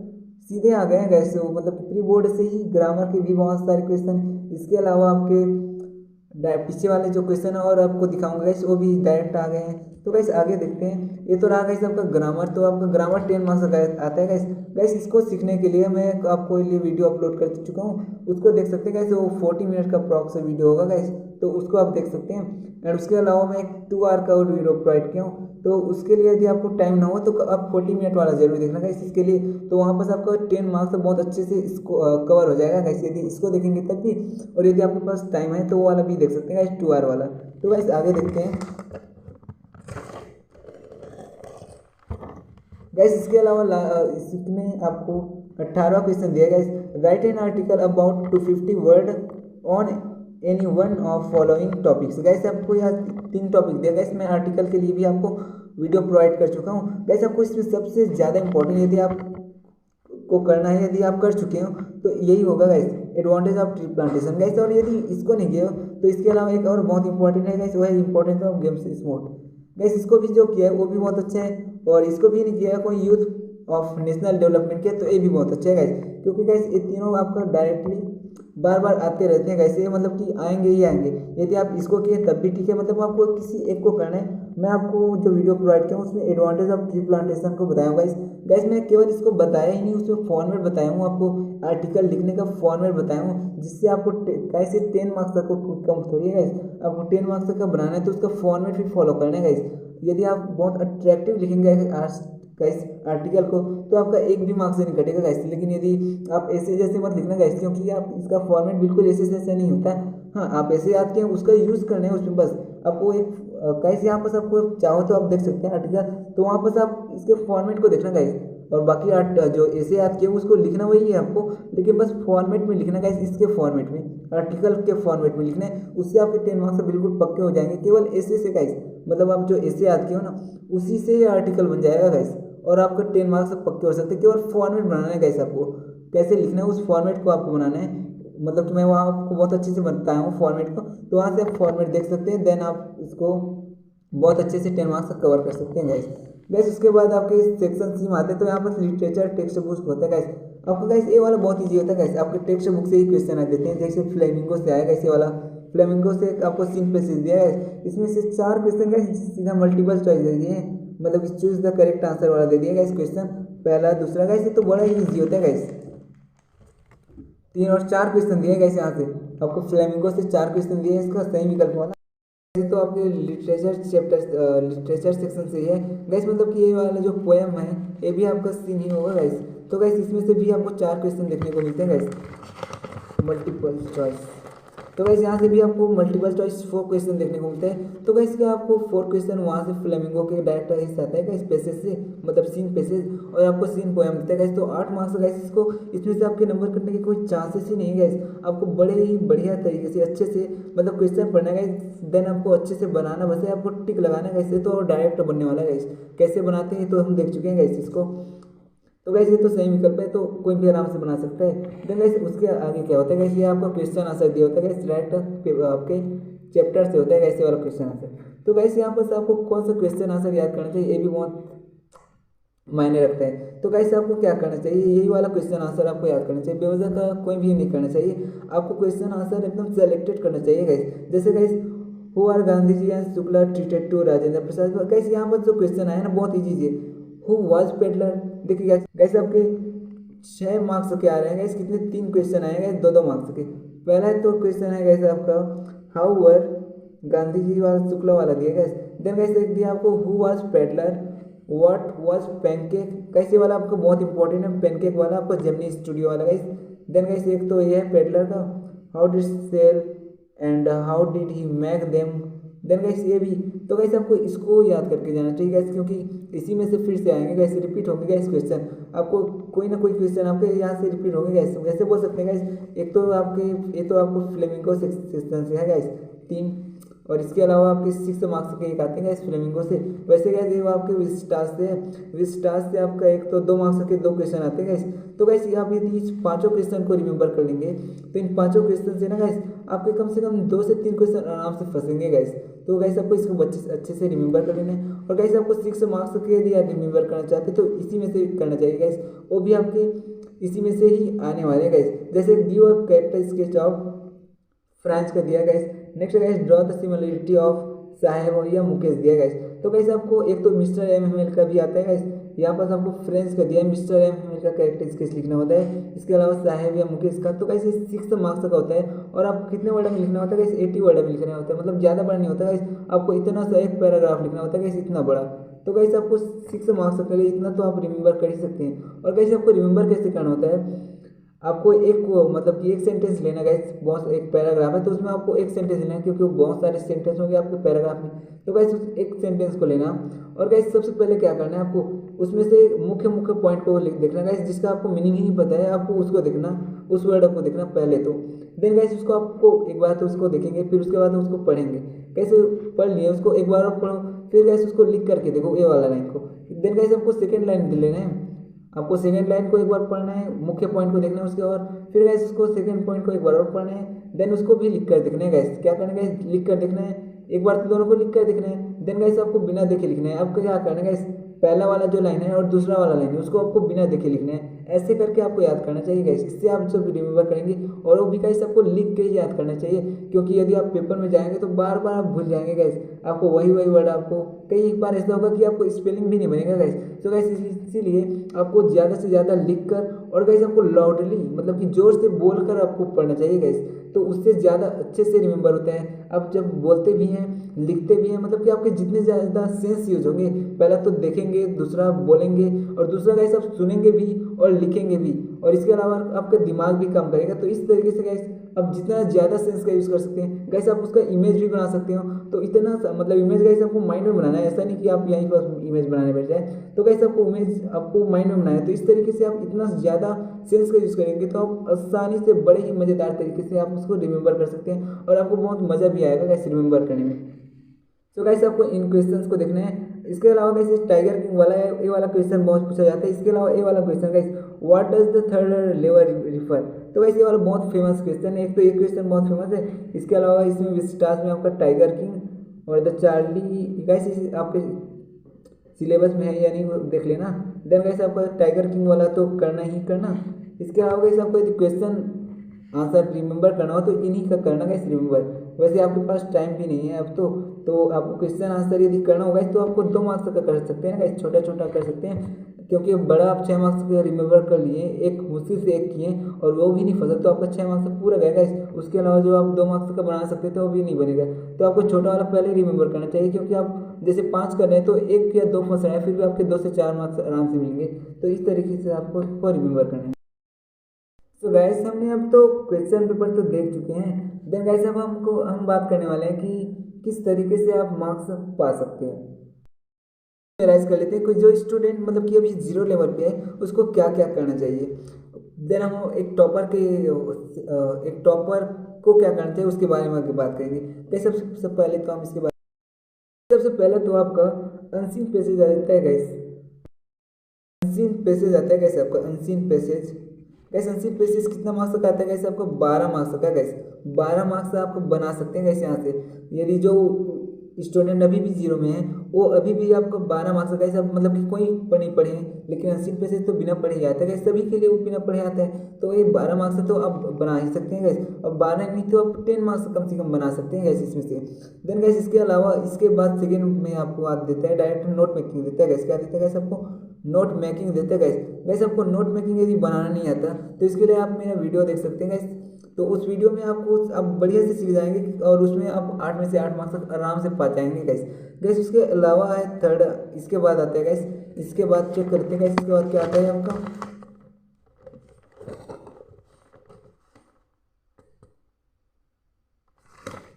सीधे आ गए हैं गाइस। मतलब कि प्री बोर्ड से ही ग्रामर के भी बहुत सारे क्वेश्चन, इसके अलावा आपके पीछे वाले जो क्वेश्चन है और आपको दिखाऊंगा गाइस वो भी डायरेक्ट आ गए हैं। तो गाइस आगे देखते हैं। ये तो रहा गाइस आपका ग्रामर। तो आपका ग्रामर 10 मार्क्स का आता है गाइस। गाइस इसको सीखने के लिए मैं आपको लिए वीडियो अपलोड कर चुका हूँ, उसको देख सकते हैं गाइस। वो 40 मिनट का अप्रॉक्स वीडियो होगा गाइस, तो उसको आप देख सकते हैं। एंड उसके अलावा मैं एक 2 आवर का वीडियो प्रोवाइड किया हूँ, तो उसके लिए यदि आपको टाइम ना हो तो आप 40 मिनट वाला जरूर देखना गाइस इसके लिए। तो वहाँ पर आपका 10 मार्क्स बहुत अच्छे से इसको कवर हो जाएगा गाइस, यदि इसको देखेंगे तब भी। और यदि आपके पास टाइम है तो वो वाला भी देख सकते हैं गाइस, 2 आवर वाला। तो गाइस आगे देखते हैं गाइस। इसके अलावा इसमें आपको 18वां क्वेश्चन दिया guys, right an article about 250 word on any one of following topics. Guys आपको यहाँ 3 टॉपिक दिया गाइस। मैं आर्टिकल के लिए भी आपको वीडियो प्रोवाइड कर चुका हूँ गाइस। आपको इसमें सबसे ज़्यादा इंपॉर्टेंट यदि आप को करना है, यदि आप कर चुके हो तो यही होगा guys, advantage of tree plantation guys. और यदि इसको नहीं किया हो तो इसके अलावा एक और बहुत इंपॉर्टेंट है गाइस, वो है importance of games sport guys. इसको भी जो किया है वो भी बहुत अच्छा है, और इसको भी नहीं किया है कोई यूथ ऑफ नेशनल डेवलपमेंट के, तो ये भी बहुत अच्छा है गाइस। क्योंकि गाइस ये तीनों आपका डायरेक्टली बार बार आते रहते हैं गाइस, ये मतलब कि आएंगे ही आएंगे। यदि आप इसको किए तब भी ठीक है, मतलब आपको किसी एक को करना है। मैं आपको जो वीडियो प्रोवाइड किया हूँ उसमें एडवांटेज ऑफ ट्री प्लांटेशन को बताया गाइस। गाइस मैं केवल इसको बताया ही नहीं, उसमें फॉर्मेट बताया हूँ आपको, आर्टिकल लिखने का फॉर्मेट बताया हूँ, जिससे आपको कैसे 10 मार्क्स तक को कम थोड़ी है गाइस, आपको 10 मार्क्स तक का बनाना है तो उसका फॉर्मेट भी फॉलो करना है गाइस। यदि आप बहुत अट्रैक्टिव लिखेंगे गाइस आर्टिकल को तो आपका एक भी मार्क्स से नहीं कटेगा गाइस। लेकिन यदि आप ऐसे जैसे मत लिखना गाइस, क्योंकि आप इसका फॉर्मेट बिल्कुल ऐसे जैसे नहीं होता। हाँ आप ऐसे याद किए उसका यूज़ करना है उसमें बस। आपको एक गाइस यहाँ पर आपको चाहो तो आप देख सकते हैं आर्टिकल, तो वहाँ पर आप इसके फॉर्मेट को देखना गाइस, और बाकी जो ऐसे याद किए उसको लिखना वही है आपको, लेकिन बस फॉर्मेट में लिखना गाइस, इसके फॉर्मेट में, आर्टिकल के फॉर्मेट में लिखना है। उससे आपके 10 मार्क्स बिल्कुल पक्के हो जाएंगे केवल ऐसे से गाइस। मतलब आप जो ऐसे याद किए हो ना उसी से ही आर्टिकल बन जाएगा गाइस, और आपका 10 मार्क्स पक्के हो सकते हैं। केवल फॉर्मेट बनाना है गाइस, आपको कैसे लिखना है उस फॉर्मेट को आपको बनाना है। मतलब कि मैं वहाँ आपको बहुत अच्छे से बताया हूँ फॉर्मेट को, तो वहाँ से आप फॉर्मेट देख सकते हैं, देन आप इसको बहुत अच्छे से 10 मार्क्स तक कवर कर सकते हैं गाइस। गाइस उसके बाद आपके सेक्शन सी में आते हैं, तो यहाँ पर लिटरेचर टेक्स्ट बुक होता है गाइस। आपको गाइस ये वाला बहुत ईजी होता है गाइस, आपके टेक्स्ट बुक से ही क्वेश्चन आ देते हैं। जैसे फ्लेमिंगो से आया गाइस, ये वाला फ्लेमिंगो से आपको सीन पैसेज दिया है, इसमें से 4 क्वेश्चन गाइस सीधा मल्टीपल चॉइस दे दिए हैं, मतलब चूज द करेक्ट आंसर वाला दे दिया गाइस क्वेश्चन, पहला दूसरा गाइस। ये तो बड़ा ही ईजी होता है गाइस। 3 और 4 क्वेश्चन दिए गाइस, यहाँ से आपको फ्लेमिंगो से 4 क्वेश्चन दिए, इसका सही विकल्प वाला तो आपके लिटरेचर चैप्टर लिटरेचर सेक्शन से ही है गाइस। मतलब कि ये वाला जो पोएम है ये भी आपका सीन ही होगा गाइस। तो गाइस इसमें से भी आपको 4 क्वेश्चन देखने को मिलते हैं गाइस, मल्टीपल चॉइस। तो गाइस यहाँ से भी आपको मल्टीपल चॉइस 4 क्वेश्चन देखने को मिलते हैं। तो गाइस क्या आपको 4 क्वेश्चन वहाँ से फ्लेमिंगो के डायरेक्ट हिस्सा आता है गाइस पैसेज से, मतलब सीन पैसेज, और आपको सीन पोएम मिलता है गाइस। तो 8 मार्क्स गाइस, इसको इसमें से आपके नंबर कटने के कोई चांसेस ही नहीं है गाइस। आपको बड़े ही बढ़िया तरीके से अच्छे से मतलब क्वेश्चन पढ़ना है गाइस, देन आपको अच्छे से बनाना, बस आपको टिक लगाना है गाइस। तो डायरेक्ट बनने वाला है गाइस, कैसे बनाते हैं तो हम देख चुके हैं गाइस इसको। तो गाइस ये तो सही विकल्प है, तो कोई भी आराम से बना सकता है। देन गाइस उसके आगे क्या होता है गाइस, ये आपका क्वेश्चन आंसर दिया होता है गाइस, डायरेक्ट आपके चैप्टर से होता है गाइस ये वाला क्वेश्चन आंसर। तो गाइस यहाँ पर आपको कौन सा क्वेश्चन आंसर याद करना चाहिए, ये भी बहुत मायने रखता है। तो गाइस आपको क्या करना चाहिए, यही वाला क्वेश्चन आंसर आपको याद करना चाहिए, बेवजह का कोई भी नहीं करना चाहिए। आपको क्वेश्चन आंसर एकदम सेलेक्टेड करना चाहिए गाइस। जैसे guys who are Gandhi ji and Shukla treated to Rajendra Prasad. Guys यहाँ पर जो क्वेश्चन आया ना बहुत ईजी है, हु वाज पेडलर। देखिए गाइस आपके 6 मार्क्स के आ रहे हैं गाइस, कितने 3 क्वेश्चन आए गाइस 2-2 मार्क्स के। पहला तो क्वेश्चन है गाइस आपका हाउ वर गांधी जी वाला शुक्ला वाला दिया गाइस। देन गाइस एक दिया आपको who was peddler, what was pancake, कैसे वाला आपको बहुत इंपॉर्टेंट है, पैनकेक वाला आपको जेमिनी स्टूडियो वाला गाइस। देन गाइस एक तो ये है पेडलर का, how did sell and how did he make them. Then guys ये भी, तो गाइस आपको इसको याद करके जाना चाहिए गाइस, क्योंकि इसी में से फिर से आएंगे गाइस, रिपीट होंगे गाइस क्वेश्चन, आपको कोई ना कोई क्वेश्चन आपके यहाँ से रिपीट होंगे गाइस। वैसे बोल सकते हैं गाइस, एक तो आपके ये तो आपको फ्लेमिंगो सेक्शन से है गाइस 3, और इसके अलावा आपके 6 मार्क्स के एक आते हैं इस फ्लेमिंगो से। वैसे गाइस ये आपके विस्टास से है, विस्टास से आपका एक तो 2 मार्क्स के 2 क्वेश्चन आते हैं गाइस। तो गाइस आप यदि इस 5 क्वेश्चन को रिमेंबर कर लेंगे तो इन 5 क्वेश्चन से ना गाइस आपके कम से कम 2 से 3 क्वेश्चन आराम से फंसेंगे गाइस। तो गाइस आपको इसको अच्छे से रिमेंबर कर लेना है। और गाइस आपको 6 मार्क्स के यदि आप रिमेंबर करना चाहते तो इसी में से करना चाहिए गाइस, वो भी आपके इसी में से ही आने वाले हैं गाइस। जैसे give a character sketch of France का दिया guys. Next guys draw the similarity of Saheb या मुकेश दिया गाइस। तो गाइस आपको एक तो मिस्टर एम का भी आता है गाइस, यहाँ पर आपको फ्रेंच का दिया है, मिस्टर एम का कैरेक्टर स्केच लिखना होता है। इसके अलावा साहेब या मुकेश का, तो गाइस 6 मार्क्स का होता है। और आपको कितने वर्ड में लिखना होता है गाइस, 80 वर्ड में लिखना होता है, मतलब ज़्यादा बड़ा नहीं होता गाइस, आपको इतना सा एक पैराग्राफ लिखना होता है गाइस, इतना बड़ा। तो गाइस आपको 6 मार्क्स के लिए इतना तो आप रिमेंबर कर ही सकते हैं। और गाइस आपको रिमेंबर कैसे करना होता है, आपको एक मतलब कि एक सेंटेंस लेना गाइस, बहुत एक पैराग्राफ है तो उसमें आपको एक सेंटेंस लेना है, क्योंकि बहुत सारे सेंटेंस होंगे आपके पैराग्राफ में। तो गाइस उस एक सेंटेंस को लेना, और गाइस सबसे पहले क्या करना है, आपको उसमें से मुख्य मुख्य पॉइंट को देखना गाइस, जिसका आपको मीनिंग ही नहीं पता है आपको उसको देखना, उस वर्ड को देखना पहले तो। देन गाइस उसको आपको एक बार तो उसको देखेंगे, फिर उसके बाद उसको पढ़ेंगे। कैसे पढ़ लिए उसको एक बार और पढ़ो, फिर गाइस उसको लिख करके देखो ए वाला लाइन को। देन गाइस आपको सेकेंड लाइन लेना है, आपको सेकंड लाइन को एक बार पढ़ना है, मुख्य पॉइंट को देखना है उसके, और फिर गाइस उसको सेकंड पॉइंट को एक बार और पढ़ना है। देन उसको भी लिख कर देखना है गाइस, क्या करना है गाइस, लिख कर देखना है, एक बार तो दोनों को लिख कर देखना है। देन गाइस आपको बिना देखे लिखना है। आपको क्या करना है गाइस, पहला वाला जो लाइन है और दूसरा वाला लाइन है उसको आपको बिना देखे लिखना है। ऐसे करके आपको याद करना चाहिए गाइस, इससे आप जब रिमेंबर करेंगे, और वो भी गाइस आपको लिख के ही याद करना चाहिए, क्योंकि यदि आप पेपर में जाएंगे तो बार बार आप भूल जाएंगे गाइस, आपको वही वर्ड आपको कई एक बार ऐसा होगा कि आपको स्पेलिंग भी नहीं बनेगा गाइस। तो गाइस इसीलिए आपको ज़्यादा से ज़्यादा लिख कर, और गाइस आपको लाउडली मतलब कि जोर से बोल कर आपको पढ़ना चाहिए गाइस, तो उससे ज़्यादा अच्छे से रिमेंबर होता है। आप जब बोलते भी हैं लिखते भी हैं, मतलब कि आपके जितने ज़्यादा सेंस यूज होंगे, पहला तो देखेंगे, दूसरा बोलेंगे, और दूसरा गाइस आप सुनेंगे भी और लिखेंगे भी, और इसके अलावा आपका दिमाग भी काम करेगा। तो इस तरीके से गाइस आप जितना ज़्यादा सेंस का यूज़ कर सकते हैं गाइस, आप उसका इमेज भी बना सकते हो। तो इतना मतलब इमेज गाइस आपको माइंड में बनाना है, ऐसा नहीं कि आप यहीं पर इमेज बनाने बैठ जाए। तो गाइस आपको इमेज आपको माइंड में बनाना है, तो इस तरीके से आप इतना ज़्यादा सेंस का यूज़ करेंगे तो आप आसानी से बड़े ही मज़ेदार तरीके से आप उसको रिमेंबर कर सकते हैं, और आपको बहुत मज़ा भी आएगा गाइस रिमेंबर करने में। तो गाइस आपको इन क्वेश्चंस को देखना है। इसके अलावा गाइस टाइगर किंग वाला है, ये वाला क्वेश्चन बहुत पूछा जाता है। इसके अलावा ये वाला question guys, what does the third level refer. तो गाइस ये वाला बहुत फेमस क्वेश्चन है, एक तो ये क्वेश्चन बहुत फेमस है। इसके अलावा इसमें विस्टास में आपका टाइगर किंग और द चार्ली गाइस आपके सिलेबस में है या नहीं वो देख लेना। देन गाइस आपका टाइगर किंग वाला तो करना ही करना। इसके अलावा गाइस आपको यदि क्वेश्चन आंसर रिमेंबर करना हो तो इन्हीं का करना गाइस रिमेंबर। वैसे आपके पास टाइम भी नहीं है अब तो आपको क्वेश्चन आंसर यदि करना होगा तो आपको 2 मार्क्स का कर सकते हैं गाइस, छोटा छोटा कर सकते हैं, क्योंकि बड़ा आप 6 मार्क्स का रिमेंबर कर लिए, एक मुश्किल से एक किए और वो भी नहीं फंसा तो आपका 6 मार्क्स पूरा गया गाइस। उसके अलावा जो आप 2 मार्क्स का बना सकते थे वो भी नहीं बनेगा। तो आपको छोटा वाला पहले रिमेंबर करना चाहिए, क्योंकि आप जैसे 5 कर रहे हैं तो 1 या 2 फंस रहे हैं, फिर भी आपके 2 से 4 मार्क्स आराम से मिलेंगे। तो इस तरीके से आपको उसको रिमेंबर करना है। तो गाइस हमने अब तो क्वेश्चन पेपर तो देख चुके हैं। देन गाइस अब हम बात करने वाले हैं कि किस तरीके से आप मार्क्स पा सकते हैं। रियलाइज कर लेते हैं कि जो स्टूडेंट मतलब कि अभी 0 लेवल पे है उसको क्या क्या करना चाहिए। देन हम एक टॉपर को क्या करना चाहिए उसके बारे में बात करेंगे। तो सबसे पहले तो हम इसके बारे सबसे पहले तो आपका अनसीन पैसेज आ जाता है गाइस, अनसीन पैसेज आता है गाइस आपका unseen passage. Gas unseen passage कितना मार्क्स का आता है गैस आपको 12 मार्क्स का गैस 12 मार्क्स आप बना सकते हैं गैस यहाँ से। यदि जो स्टूडेंट अभी भी 0 में है वो अभी भी आपको 12 मार्क्स का गैस आप मतलब कि कोई नहीं पढ़े हैं, लेकिन अनसीन पैसेज तो बिना पढ़े ही आता है गैस, सभी के लिए वो बिना पढ़े आता है। तो ये 12 मार्क्स से तो आप बना ही सकते हैं गैस, और 12 नहीं तो आप 10 मार्क्स कम से कम बना सकते हैं गैस इसमें से। देन गैस इसके अलावा इसके बाद सेकेंड में आपको आज देता है डायरेक्ट नोट मेकिंग देता है गैस। क्या देता है गैस आपको नोट मेकिंग देते हैं गैस। गैस आपको नोट मेकिंग यदि बनाना नहीं आता तो इसके लिए आप मेरा वीडियो देख सकते हैं गैस। तो उस वीडियो में आपको आप बढ़िया से सीख जाएंगे और उसमें आप 8 में से 8 मार्क्स आराम से पा जाएंगे गाइस। गाइस उसके अलावा है थर्ड, इसके बाद आता है गाइस, इसके बाद चेक करते हैं गाइस, इसके बाद क्या आता है आपका,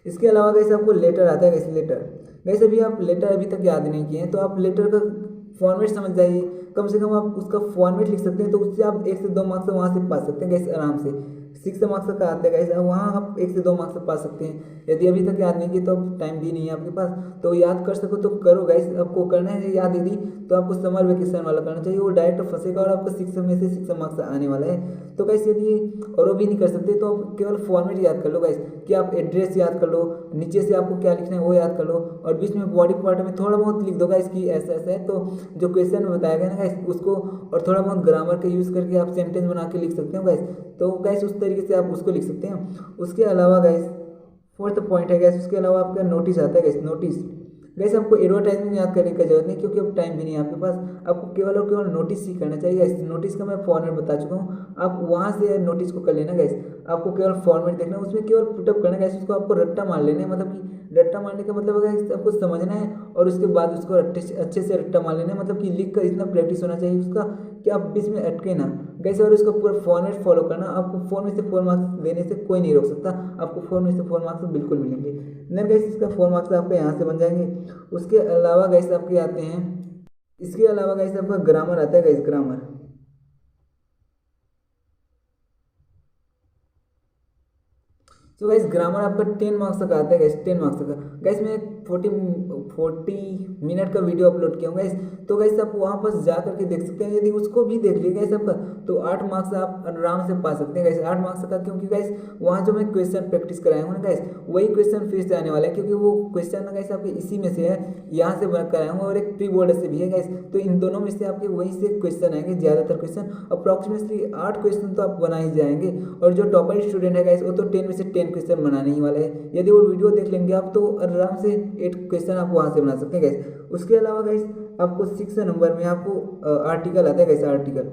इसके अलावा गाइस आपको लेटर आता है गाइस। लेटर गाइस अभी आप लेटर अभी तक याद नहीं किए हैं तो आप लेटर का फॉर्मेट समझ जाइए, कम से कम आप उसका फॉर्मेट लिख सकते हैं तो उससे आप 1 से 2 मार्क्स वहाँ से पा सकते हैं गाइस आराम से। 6 मार्क्स का आता है गाइस, वहाँ आप 1 से 2 मार्क्स पा सकते हैं। यदि अभी तक याद नहीं किए तो अब टाइम भी नहीं है आपके पास, तो याद कर सको तो करो गाइस। आपको करना है याद यदि तो आपको समर वेकेशन वाला करना चाहिए, वो डायरेक्ट फंसेगा और आपको 6 में से 6 मार्क्स आने वाला है। तो गाइस यदि और वो भी नहीं कर सकते तो आप केवल फॉर्मेट याद कर लो गाइस, कि आप एड्रेस याद कर लो, नीचे से आपको क्या लिखना है वो याद कर लो, और बीच में बॉडी पार्ट में थोड़ा बहुत लिख दो गाइस कि ऐसा ऐसा है। तो जो क्वेश्चन में बताया गया ना गाइस उसको, और थोड़ा बहुत ग्रामर का यूज़ करके आप सेंटेंस बना के लिख सकते हो गाइस। तो गाइस उस तरीके से आप उसको लिख सकते हैं। उसके अलावा गाइस फोर्थ पॉइंट है गैस, उसके अलावा आपका नोटिस आता है गैस। नोटिस गैस आपको एडवर्टाइजमेंट याद करने की जरूरत नहीं, क्योंकि अब टाइम भी नहीं है आपके पास, आपको केवल और केवल नोटिस ही करना चाहिए गैस। नोटिस का मैं फॉर्मेट बता चुका हूँ, आप वहाँ से नोटिस को कर लेना गैस। आपको केवल फॉर्मेट देखना है, उसमें केवल पुटअप करना गैस, उसको आपको रट्टा मार लेना है। मतलब कि रट्टा मारने का मतलब है आपको समझना है और उसके बाद उसको अच्छे से रट्टा मार लेना है। मतलब कि लिख कर इतना प्रैक्टिस होना चाहिए उसका कि आप बीच में अटके ना गैस, और उसका पूरा फॉर्मेट फॉलो करना। आपको 4 में से 4 मार्क्स देने से कोई नहीं रोक सकता, आपको 4 में से 4 मार्क्स बिल्कुल मिलेंगे। देन गैस इसका 4 मार्क्स आपके यहाँ से बन जाएंगे। उसके अलावा गैस आपके आते हैं, इसके अलावा गैस आपका ग्रामर आता है गैस। ग्रामर तो गाइस ग्रामर आपका 10 मार्क्स तक आता है गैस। 10 मार्क्स का गैस मैं 40 मिनट का वीडियो अपलोड किया हूँ गैस, तो गैस आप वहाँ पर जा करके देख सकते हैं। यदि उसको भी देख लिए गैस आपका तो 8 मार्क्स आप आराम से पा सकते हैं गैस। 8 मार्क्स का, क्योंकि गैस वहाँ जो मैं क्वेश्चन प्रैक्टिस कराया हूँ ना गैस, वही क्वेश्चन फिर से आने वाला है, क्योंकि वो क्वेश्चन ना गैस आपके इसी में से है, यहाँ से बना कराया हूँ और एक प्री बोर्ड से भी है गैस। तो इन दोनों में से आपके वहीं से क्वेश्चन आएंगे, ज़्यादातर क्वेश्चन अप्रॉक्सीमेटली 8 क्वेश्चन तो आप बना ही जाएंगे। और जो टॉपर स्टूडेंट है गैस वो तो 10 में से 10 क्वेश्चन बनाने ही वाले हैं। यदि वो वीडियो देख लेंगे आप तो आराम से 8 क्वेश्चन आप वहाँ से बना सकते हैं गैस। उसके अलावा गैस आपको 6 नंबर में आपको आर्टिकल आता है गैस। आर्टिकल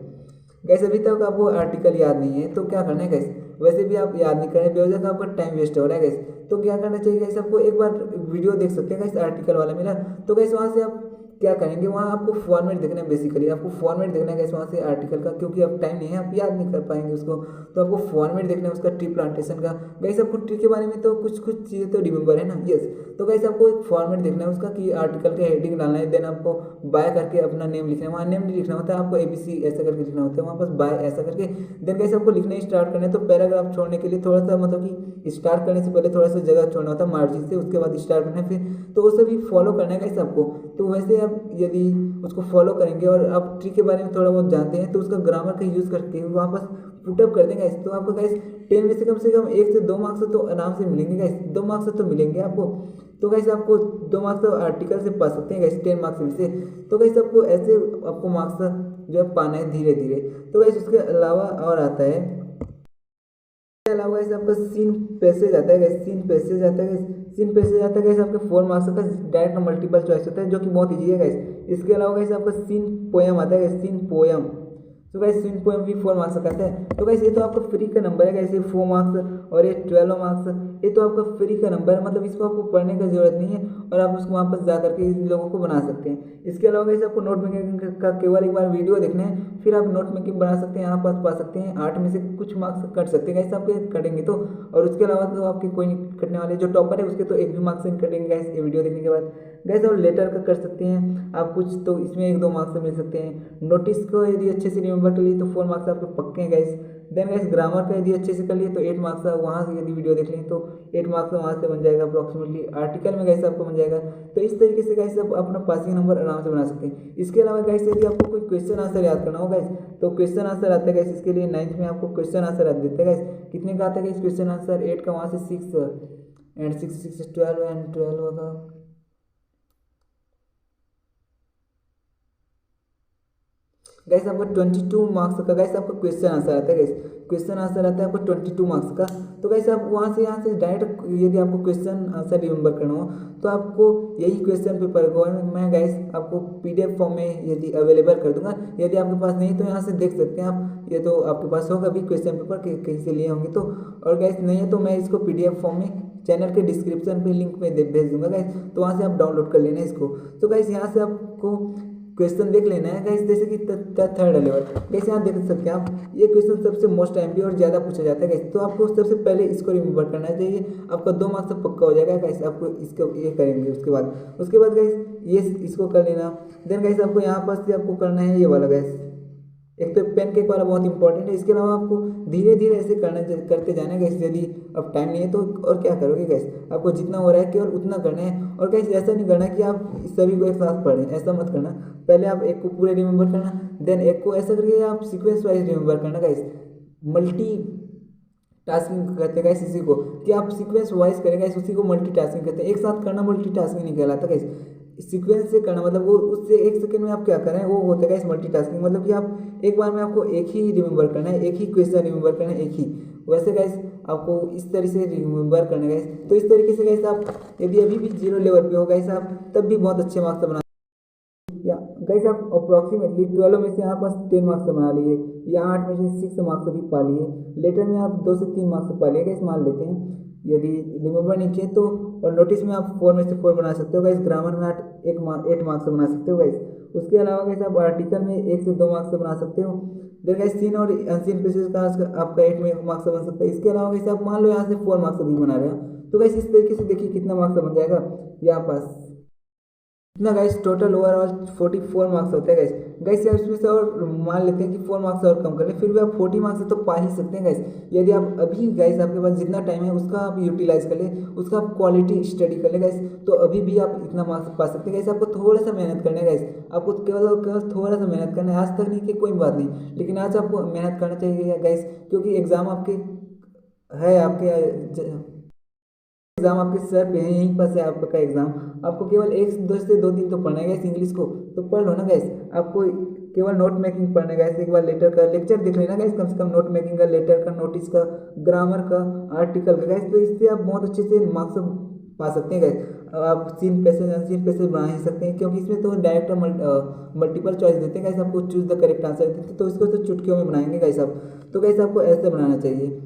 गैस अभी तक आपको आर्टिकल याद नहीं है तो क्या करना है गैस, वैसे भी आप याद नहीं कर रहे, बेवजह का आपका टाइम वेस्ट हो रहा है गैस। तो क्या करना चाहिए गैस, आपको एक बार वीडियो देख सकते हैं गैस आर्टिकल वाला मेरा। तो गैस वहाँ से आप क्या करेंगे, वहाँ आपको फॉर्मेट देखना है। बेसिकली आपको फॉर्मेट देखना है गैस वहाँ से आर्टिकल का, क्योंकि अब टाइम नहीं है, आप याद नहीं कर पाएंगे उसको। तो आपको फॉर्मेट देखना है उसका, ट्री प्लांटेशन का गैस। आपको ट्री के बारे में तो कुछ कुछ चीज़ें तो रिमेंबर है ना, यस। तो गैस आपको एक फॉर्मेट देखना है उसका कि आर्टिकल के हेडिंग डालना है, देन आपको बाय करके अपना नेम लिखना है। वहाँ नेम नहीं लिखना होता है, आपको ABC ऐसा करके लिखना होता है, वहाँ पास बाय ऐसा करके। देन गैस आपको लिखना ही स्टार्ट करना है। तो पैराग्राफ छोड़ने के लिए थोड़ा सा, मतलब कि स्टार्ट करने से पहले थोड़ा सा जगह छोड़ना होता है मार्जिन से, उसके बाद स्टार्ट करना है फिर। तो वो सभी फॉलो करना है गैस आपको। तो वैसे आप यदि उसको फॉलो करेंगे और आप ट्री के बारे में थोड़ा बहुत जानते हैं तो उसका ग्रामर का यूज़ करके वहाँ पर पुटअप कर देंगे गैस। तो आपको गैस 10 में से कम 1 से 2 मार्क्स तो आराम से मिलेंगे गैस। 2 मार्क्स तो मिलेंगे आपको। तो गैस आपको 2 मार्क्स तो आर्टिकल से पा सकते हैं गैस 10 मार्क्स में से। तो गैस आपको ऐसे आपको मार्क्स जो है पाना है धीरे धीरे। तो गैस उसके अलावा और आता है, इसके अलावा गैस आपका सीन पैसेज आता है गैस। सीन पैसेज आता है गैस। सीन पैसेज आता है गैस आपके 4 मार्क्स का, डायरेक्ट मल्टीपल चॉइस होता है जो कि बहुत ईजी है गैस। इसके अलावा गैस आपका सीन पोयम आता है गैस। सीन पोयम, तो गैस सीन पोयम भी 4 मार्क्स का आता है। तो गैस ये तो आपका फ्री का नंबर है गैस, ये 4 मार्क्स और ये 12 मार्क्स, ये तो आपका फ्री का नंबर है। मतलब इसको आपको पढ़ने की जरूरत नहीं है और आप उसको वापस जा करके इन लोगों को बना सकते हैं। इसके अलावा गैस आपको नोट मेकिंग का केवल एक बार वीडियो देखना है, फिर आप नोट मेकिंग बना सकते हैं, यहाँ पास पा सकते हैं। 8 में से कुछ मार्क्स कट सकते हैं गैस आपके, कटेंगे तो। और उसके अलावा तो आपके कोई नहीं कटने वाले, जो टॉपर है उसके तो एक भी मार्क्स नहीं कटेंगे गैस ये वीडियो देखने के बाद। गैस और लेटर का कर सकते हैं आप कुछ, तो इसमें 1-2 मार्क्स मिल सकते हैं। नोटिस को यदि अच्छे से रिमेंबर कर लिए तो 4 मार्क्स आपके पक्के हैं गैस। देन गैस ग्रामर का यदि अच्छे से कर लिए तो 8 मार्क्स, वहाँ से यदि वीडियो देख लें तो 8 मार्क्स वहाँ से बन जाएगा अप्रॉक्सीमेटली। आर्टिकल में गैस आपको बन जाएगा। तो इस तरीके से गैस आप अपना पासिंग नंबर आराम से बना सकते हैं। इसके अलावा गैस यदि आपको कोई क्वेश्चन आंसर याद करना हो गैस, तो क्वेश्चन आंसर आता है गैस। इसके लिए 9th में आपको क्वेश्चन आंसर याद देते हैं गैस। कितने का आता है गैस क्वेश्चन आंसर, 8 का, वहाँ से 6 एंड 6 12 एंड 12 होगा। गाइस आपको 22 मार्क्स का गाइस आपका क्वेश्चन आंसर आता है गाइस, क्वेश्चन आंसर आता है आपको 22 मार्क्स का। तो गाइस आप वहाँ से डायरेक्ट यदि आपको क्वेश्चन आंसर रिमेंबर करना हो तो आपको यही क्वेश्चन पेपर को मैं गाइस आपको PDF फॉर्म में यदि अवेलेबल कर दूंगा। यदि आपके पास नहीं तो यहाँ से देख सकते हैं आप, ये तो आपके पास होगा भी क्वेश्चन पेपर कहीं से लिए होंगे तो, और गाइस नहीं है तो मैं इसको PDF फॉर्म में चैनल के डिस्क्रिप्शन पे लिंक में भेज दूंगा गाइस, तो वहाँ से आप डाउनलोड कर लेना इसको। तो गाइस यहाँ से आपको क्वेश्चन देख लेना है गाइस, जैसे कि थर्ड लेवल गाइस यहाँ देख सकते हैं आप, ये क्वेश्चन सबसे मोस्ट MP और ज़्यादा पूछा जाता है गाइस। तो आपको सबसे पहले इसको रिमेंबर करना चाहिए, आपका 2 मार्क्स से पक्का हो जाएगा गाइस। आपको इसको ये करेंगे उसके बाद गाइस ये इसको कर लेना। देन गाइस आपको यहाँ पर से आपको करना है ये वाला गाइस, एक तो पेन केक वाला बहुत इंपॉर्टेंट है। इसके अलावा आपको धीरे धीरे ऐसे करते जाना है गाइस। यदि अब टाइम नहीं है तो और क्या करोगे गाइस, आपको जितना हो रहा है केवल उतना करना है। और गाइस ऐसा नहीं करना कि आप सभी को एक साथ पढ़ें, ऐसा मत करना। पहले आप एक को पूरे रिमेंबर करना, देन एक को ऐसा करके आप सीक्वेंस वाइज रिमेंबर करना गाइस। मल्टी टास्किंग कहते हैं गाइस इसी को, कि आप सीक्वेंस वाइज करें गाइस, उसी को मल्टी टास्किंग कहते हैं। एक साथ करना मल्टी टास्किंग नहीं कहलाता गाइस, सीक्वेंस से करना मतलब वो उससे 1 सेकंड में आप क्या करें वो होता है गाइस मल्टीटास्किंग। मतलब कि आप एक बार में आपको एक ही रिमेंबर करना है, एक ही क्वेश्चन रिमेंबर करना है, एक ही। वैसे गाइस आपको इस तरह से रिमेंबर करना है गाइस। तो इस तरीके से गाइस आप यदि अभी भी 0 लेवल पे हो गाइस आप तब भी बहुत अच्छे मार्क्स बना या गाइस आप अप्रॉक्सीमेटली 12 में से यहाँ पास 10 मार्क्स बना लिए या 8 में से 6 मार्क्स भी पा लिए, लेटर में आप 2 से 3 मार्क्स पा लिए गाइस मान लेते हैं। यदि रिमेंबर नहीं किए तो, और नोटिस में आप 4 में से 4 बना सकते हो गाइस, ग्रामर में 8 मार्क्स बना सकते हो गाइस। उसके अलावा गाइस आप आर्टिकल में 1 से 2 मार्क्स बना सकते हो। देन गाइस सीन और अनसीन पेसेज का आपका 8 मार्क्स बन सकता है। इसके अलावा गाइस आप मान लो यहाँ से 4 मार्क्स भी बना रहे हो, तो गाइस इस तरीके से देखिए कितना मार्क्स बन जाएगा यहाँ पास इतना गाइस। टोटल ओवरऑल 44 मार्क्स होते हैं गाइस। गाइस यार इसमें से और मान लेते हैं कि 4 मार्क्स और कम कर ले, फिर भी आप 40 मार्क्स से तो पा ही सकते हैं गाइस। यदि आप अभी गाइस आपके पास जितना टाइम है उसका आप यूटिलाइज कर ले, उसका आप क्वालिटी स्टडी कर ले गाइस, तो अभी भी आप इतना मार्क्स पा सकते हैं गाइस। आपको थोड़ा सा मेहनत करना है गाइस, आपको केवल थोड़ा सा मेहनत करना है। आज तक नहीं कि कोई बात नहीं, लेकिन आज आपको मेहनत करना चाहिए गाइस, क्योंकि एग्जाम आपके है, एग्जाम आपके सर पे है, यहीं पास है आपका एग्जाम। आपको केवल 1 से 2 दिन तो पढ़ना है गाइस इंग्लिश को, तो पढ़ लो ना गाइस। आपको केवल नोट मेकिंग पढ़ना है गाइस, एक बार लेटर का लेक्चर देख लेना गाइस, कम से कम नोट मेकिंग का, लेटर का, नोटिस का, ग्रामर का, आर्टिकल का गाइस। तो इससे आप बहुत अच्छे से मार्क्स पा सकते हैं गाइस। आप सीन पैसेज अनसीन पैसेज बना ही सकते हैं, क्योंकि इसमें तो डायरेक्ट मल्टीपल चॉइस देते हैं गाइस, आपको चूज द करेक्ट आंसर देते हैं, तो इसको तो चुटकियों में बनाएंगे गाइस आप। तो गाइस आपको ऐसे बनाना चाहिए।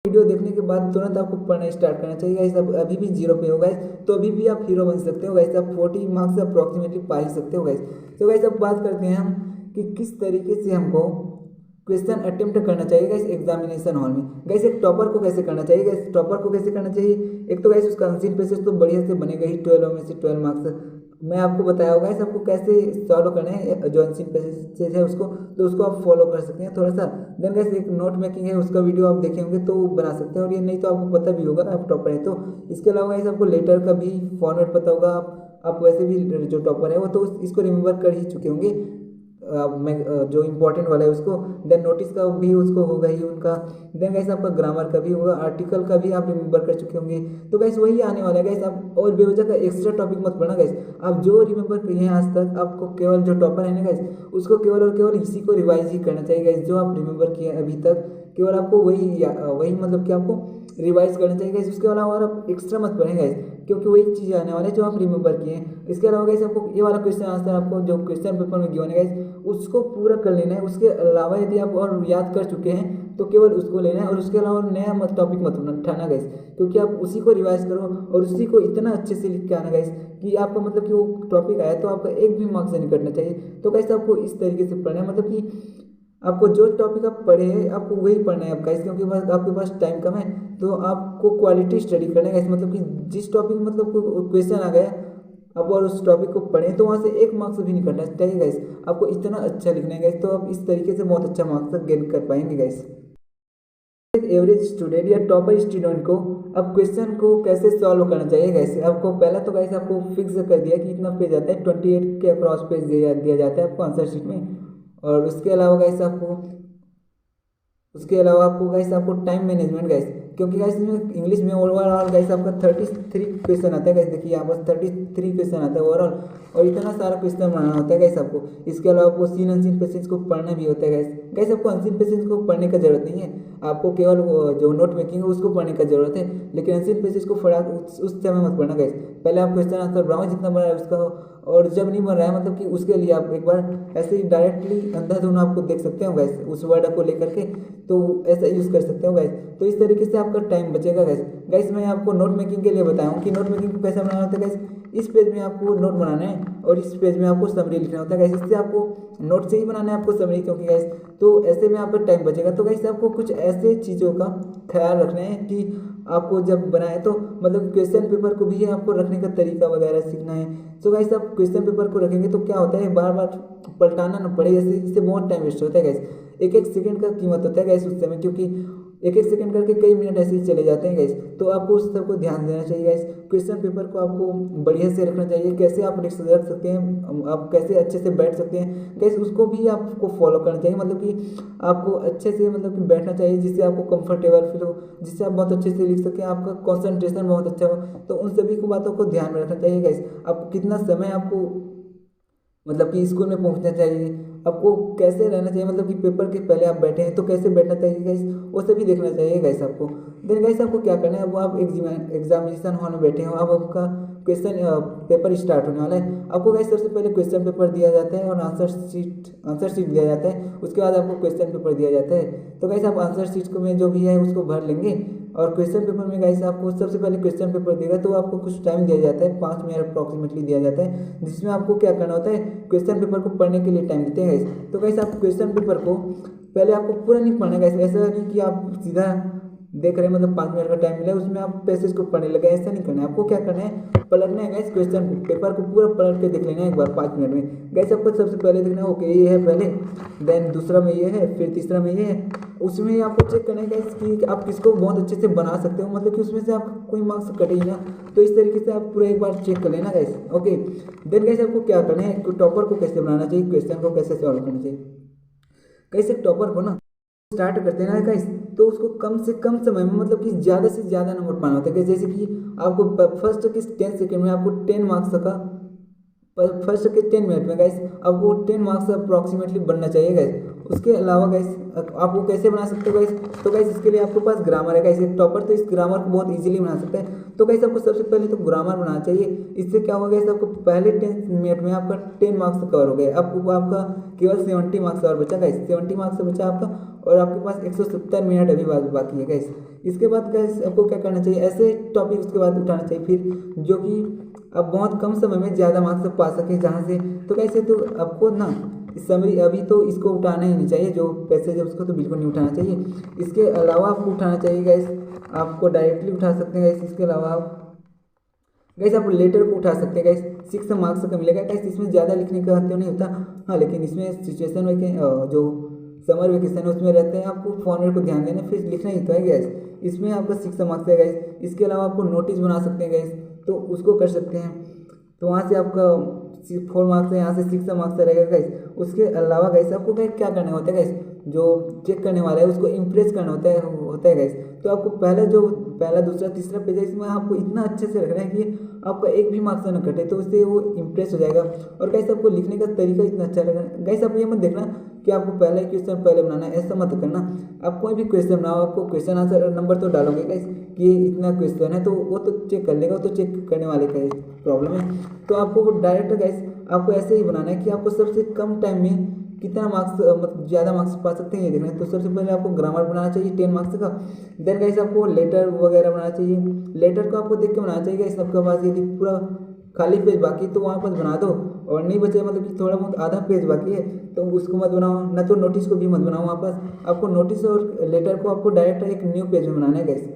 वीडियो देखने के बाद तुरंत आपको पढ़ना स्टार्ट करना चाहिए गाइस। अब अभी भी 0 पे हो गाइस, तो अभी भी आप हीरो बन सकते हो गाइस। आप 40 मार्क्स से अप्रॉक्सीमेटली पा ही सकते हो गाइस। तो गाइस अब बात करते हैं हम कि किस तरीके से हमको क्वेश्चन अटेम्प्ट करना चाहिए गाइस एग्जामिनेशन हॉल में। गाइस एक टॉपर को कैसे करना चाहिए गाइस, टॉपर को कैसे करना चाहिए, एक तो गाइस उसका अनसीन पैसेज तो बढ़िया से बनेगा ही, 12 में से 12 मार्क्स मैं आपको बताया होगा गाइस आपको कैसे सॉल्व करना है जो अनसीन पैसेज है उसको, तो उसको आप फॉलो कर सकते हैं थोड़ा सा। देन गाइस एक नोट मेकिंग है, उसका वीडियो आप देखे होंगे तो बना सकते हैं, और ये नहीं तो आपको पता भी होगा आप टॉपर है तो। इसके अलावा गाइस आपको लेटर का भी फॉर्मेट पता होगा, आप वैसे भी जो टॉपर है वो तो इसको रिमेंबर कर ही चुके होंगे, मैं जो इम्पोर्टेंट वाला है उसको। देन नोटिस का भी उसको होगा ही उनका। देन गाइस आपका ग्रामर का भी होगा, आर्टिकल का भी आप रिमेंबर कर चुके होंगे। तो गाइस वही आने वाला है गाइस। आप और बेवजह का एक्स्ट्रा टॉपिक मत पढ़ना गाइस, आप जो रिमेंबर किए हैं आज तक, आपको केवल जो टॉपर है ना गाइस उसको केवल और केवल इसी को रिवाइज ही करना चाहिए गाइस। जो आप रिमेंबर किए हैं अभी तक केवल आपको वही मतलब कि आपको रिवाइज करना चाहिए गाइस। उसके अलावा और आप एक्स्ट्रा मत पढ़ें गाइस, क्योंकि वही चीज़ आने वाले जो आप रिमेंबर किए हैं। इसके अलावा गाइस आपको ये वाला क्वेश्चन आंसर आपको जो क्वेश्चन पेपर में गिवन है गाइस उसको पूरा कर लेना है। उसके अलावा यदि आप और याद कर चुके हैं तो केवल उसको लेना है, और उसके अलावा नया टॉपिक मत उठाना गाइस, क्योंकि आप उसी को रिवाइज करो और उसी को इतना अच्छे से लिख के आना गाइस कि आपका मतलब कि वो टॉपिक आया तो आपका एक भी मार्क्स नहीं कटना चाहिए। तो गाइस आपको इस तरीके से पढ़ना है, मतलब कि आपको जो टॉपिक आप पढ़े हैं आपको वही पढ़ना है आपका, क्योंकि आपके पास टाइम कम है तो आपको क्वालिटी स्टडी करना है। मतलब कि जिस टॉपिक मतलब क्वेश्चन आ गया आप और उस टॉपिक को पढ़ें तो वहाँ से 1 मार्क्स भी नहीं कटना चाहिए गाइस। आपको इतना अच्छा लिखना है गाइस, तो आप इस तरीके से बहुत अच्छा मार्क्स तक गेन कर पाएंगे गाइस। एक एवरेज स्टूडेंट या टॉपर स्टूडेंट को अब क्वेश्चन को कैसे सॉल्व करना चाहिए गाइस। आपको पहला तो गाइस आपको फिक्स कर दिया कि इतना पेज आता है, 28 के अक्रॉस पेज दिया जाता है आपको आंसर शीट में। और उसके अलावा गाइस आपको गाइस आपको टाइम मैनेजमेंट गाइस क्योंकि गाइस इसमें इंग्लिश में ओवरऑल गाइस आपका 33 क्वेश्चन आता है गाइस। देखिए यहाँ पर 33 क्वेश्चन आता है ओवरऑल, और इतना सारा क्वेश्चन बनाना होता है गाइस आपको। इसके अलावा आपको सीन अनसीन पैसेज को पढ़ना भी होता है गाइस। गाइस आपको अनसीन पैसेज को पढ़ने का जरूरत नहीं है, आपको केवल जो नोट मेकिंग है उसको पढ़ने का जरूरत है, लेकिन अनसीन पैसेज को उस समय मत पढ़ना गाइस। पहले आप क्वेश्चन आंसर बनाओ जितना बना है उसका, और जब नहीं बन रहा है मतलब कि उसके लिए आप एक बार ऐसे ही डायरेक्टली अंधाधुन आपको देख सकते हो गाइस उस वर्ड को लेकर के, तो ऐसा यूज़ कर सकते हो गाइस। तो इस तरीके से आपका टाइम बचेगा गाइस। गाइस मैं आपको नोट मेकिंग के लिए बताया हूँ कि नोट मेकिंग को कैसे बनाना होता है गाइस। इस पेज में आपको नोट बनाना है और इस पेज में आपको समरी लिखना होता है गाइस। इससे आपको नोट से ही बनाना है आपको समरी, क्योंकि गाइस तो ऐसे में आपका टाइम बचेगा। तो गाइस आपको कुछ ऐसे चीज़ों का ख्याल रखना है कि आपको जब बनाए तो मतलब क्वेश्चन पेपर को भी आपको रखने का तरीका वगैरह सीखना है। तो गाइस आप क्वेश्चन पेपर को रखेंगे तो क्या होता है, बार बार पलटाना ना पड़े, इससे बहुत टाइम वेस्ट होता है गाइस। एक एक सेकंड का कीमत होता है गाइस उस समय, क्योंकि एक एक सेकंड करके कई मिनट ऐसे ही चले जाते हैं गाइस। तो आपको उस सब को ध्यान देना चाहिए गाइस। क्वेश्चन पेपर को आपको बढ़िया से रखना चाहिए, कैसे आप रख सकते हैं, आप कैसे अच्छे से बैठ सकते हैं गाइस, उसको भी आपको फॉलो करना चाहिए। मतलब कि आपको अच्छे से मतलब कि बैठना चाहिए जिससे आपको कंफर्टेबल फील हो, जिससे आप बहुत अच्छे से लिख सकें, आपका कंसंट्रेशन बहुत अच्छा हो। तो उन सभी को बातों को ध्यान में रखना चाहिए गाइस। आपको कितना समय आपको मतलब कि स्कूल में पहुंचना चाहिए, आपको कैसे रहना चाहिए, मतलब कि पेपर के पहले आप बैठे हैं तो कैसे बैठना चाहिए गाइस, वो सभी देखना चाहिए गाइस आपको। देन गाइस आपको क्या करना है, वो आप एग्जामिनेशन हॉल में बैठे हो, अब आपका क्वेश्चन पेपर स्टार्ट होने वाला है। आपको गाइस सबसे पहले क्वेश्चन पेपर दिया जाता है और आंसर शीट दिया जाता है, उसके बाद आपको क्वेश्चन पेपर दिया जाता है। तो गाइस आप आंसर शीट को में जो भी है उसको भर लेंगे, और क्वेश्चन पेपर में गाइस आपको सबसे पहले क्वेश्चन पेपर देगा तो आपको कुछ टाइम दिया जाता है, 5 मिनट अप्रॉक्सीमेटली दिया जाता है, जिसमें आपको क्या करना होता है, क्वेश्चन पेपर को पढ़ने के लिए टाइम देते हैं गाइस। तो गाइस आप क्वेश्चन पेपर को पहले आपको पूरा नहीं पढ़ना गाइस, ऐसा नहीं कि आप सीधा देख रहे हैं मतलब 5 मिनट का टाइम मिला उसमें आप पैसेज को पढ़ने लगे, ऐसा नहीं करना है। आपको क्या करना है, पलटना है गाइस, क्वेश्चन पेपर को पूरा पलट के देख लेना है एक बार 5 मिनट में गाइस। आपको सबसे पहले देखना है ओके ये है पहले, देन दूसरा में ये है, फिर तीसरा में ये है। उसमें आपको चेक करना है गाइस कि आप किसको बहुत अच्छे से बना सकते हो, मतलब कि उसमें से आपका कोई मार्क्स कटे ही ना। तो इस तरीके से आप पूरा एक बार चेक कर लेना गाइस, ओके। देन गाइस आपको क्या करना है, टॉपर को कैसे बनाना चाहिए, क्वेश्चन को कैसे सॉल्व करना चाहिए गाइस। एक टॉपर को ना स्टार्ट करते हैं ना गाइस, तो उसको कम से कम समय में मतलब कि ज़्यादा से ज़्यादा नंबर पाना होता है। जैसे कि आपको फर्स्ट के 10 सेकंड में आपको 10 मार्क्स का, फर्स्ट के 10 मिनट में गाइस आपको 10 मार्क्स अप्रॉक्सीमेटली बनना चाहिए गाइस। उसके अलावा गाइस आपको कैसे बना सकते हो गाइस, तो गाइस इसके लिए आपके पास ग्रामर है गाइस। एक टॉपर तो इस ग्रामर को बहुत इजीली बना सकता है। तो गाइस आपको सबसे पहले तो ग्रामर बनाना चाहिए। इससे क्या होगा गाइस, आपको पहले 10 मिनट में आपका 10 मार्क्स कवर हो गए, आपको आपका केवल 70 मार्क्स और बचा गाइस, 70 मार्क्स बचा आपका, और आपके पास 170 मिनट अभी बाकी है गाइस। इसके बाद गाइस आपको क्या करना चाहिए, ऐसे टॉपिक उसके बाद उठाना चाहिए फिर जो कि आप बहुत कम समय में ज़्यादा मार्क्स पा सके जहाँ से। तो कैसे, तो आपको ना समरी अभी तो इसको उठाना ही नहीं चाहिए, जो पैसेज है उसको तो बिल्कुल नहीं उठाना चाहिए। इसके अलावा आपको उठाना चाहिए गाइस, आपको डायरेक्टली उठा सकते हैं गाइस। इसके अलावा आप लेटर को उठा सकते हैं गाइस, 6 मार्क्स का मिलेगा गाइस। इसमें ज़्यादा लिखने का हत्या नहीं होता, हाँ, लेकिन इसमें सिचुएशन जो समर वेकेशन है उसमें रहते हैं, आपको फॉर्मेट को ध्यान देना, फिर लिखना ही तो है गाइस। इसमें आपका 6 मार्क्स है गाइस। इसके अलावा आपको नोटिस बना सकते हैं गाइस, तो उसको कर सकते हैं, तो वहाँ से आपका 4 मार्क्स है, यहाँ से 6 मार्क्स रहेगा गाइस। उसके अलावा गाइस आपको क्या करना होता है गाइस, जो चेक करने वाला है उसको इम्प्रेस करना होता है गाइस। तो आपको पहला दूसरा तीसरा पेज है, इसमें आपको इतना अच्छे से रखना है कि आपका एक भी मार्क्स ना कटे, तो उससे वो इम्प्रेस हो जाएगा। और गाइस आपको लिखने का तरीका इतना अच्छा लगेगा गाइस। आप ये मत देखना कि आपको पहला क्वेश्चन पहले बनाना है, ऐसा मत करना। आप कोई भी क्वेश्चन बनाओ, आपको क्वेश्चन आंसर नंबर तो डालोगे गाइस कि ये इतना क्वेश्चन है, तो वो तो चेक कर लेगा, वो तो चेक करने वाले का प्रॉब्लम है। तो आपको डायरेक्ट गाइस आपको ऐसे ही बनाना है कि आपको सबसे कम टाइम में कितना मार्क्स मतलब ज़्यादा मार्क्स पा सकते हैं ये देखना है। तो सबसे पहले आपको ग्रामर बनाना चाहिए 10 मार्क्स का। देन गाइस आपको लेटर वगैरह बनाना चाहिए। लेटर को आपको देख के बनाना चाहिए गाइस। आपके पास यदि पूरा खाली पेज बाकी तो वहाँ पर बना दो, और नहीं बचे मतलब कि थोड़ा बहुत आधा पेज बाकी है तो उसको मत बनाओ, ना तो नोटिस को भी मत बनाओ। वहाँ पर आपको नोटिस और लेटर को आपको डायरेक्ट एक न्यू पेज में बनाना है गाइस।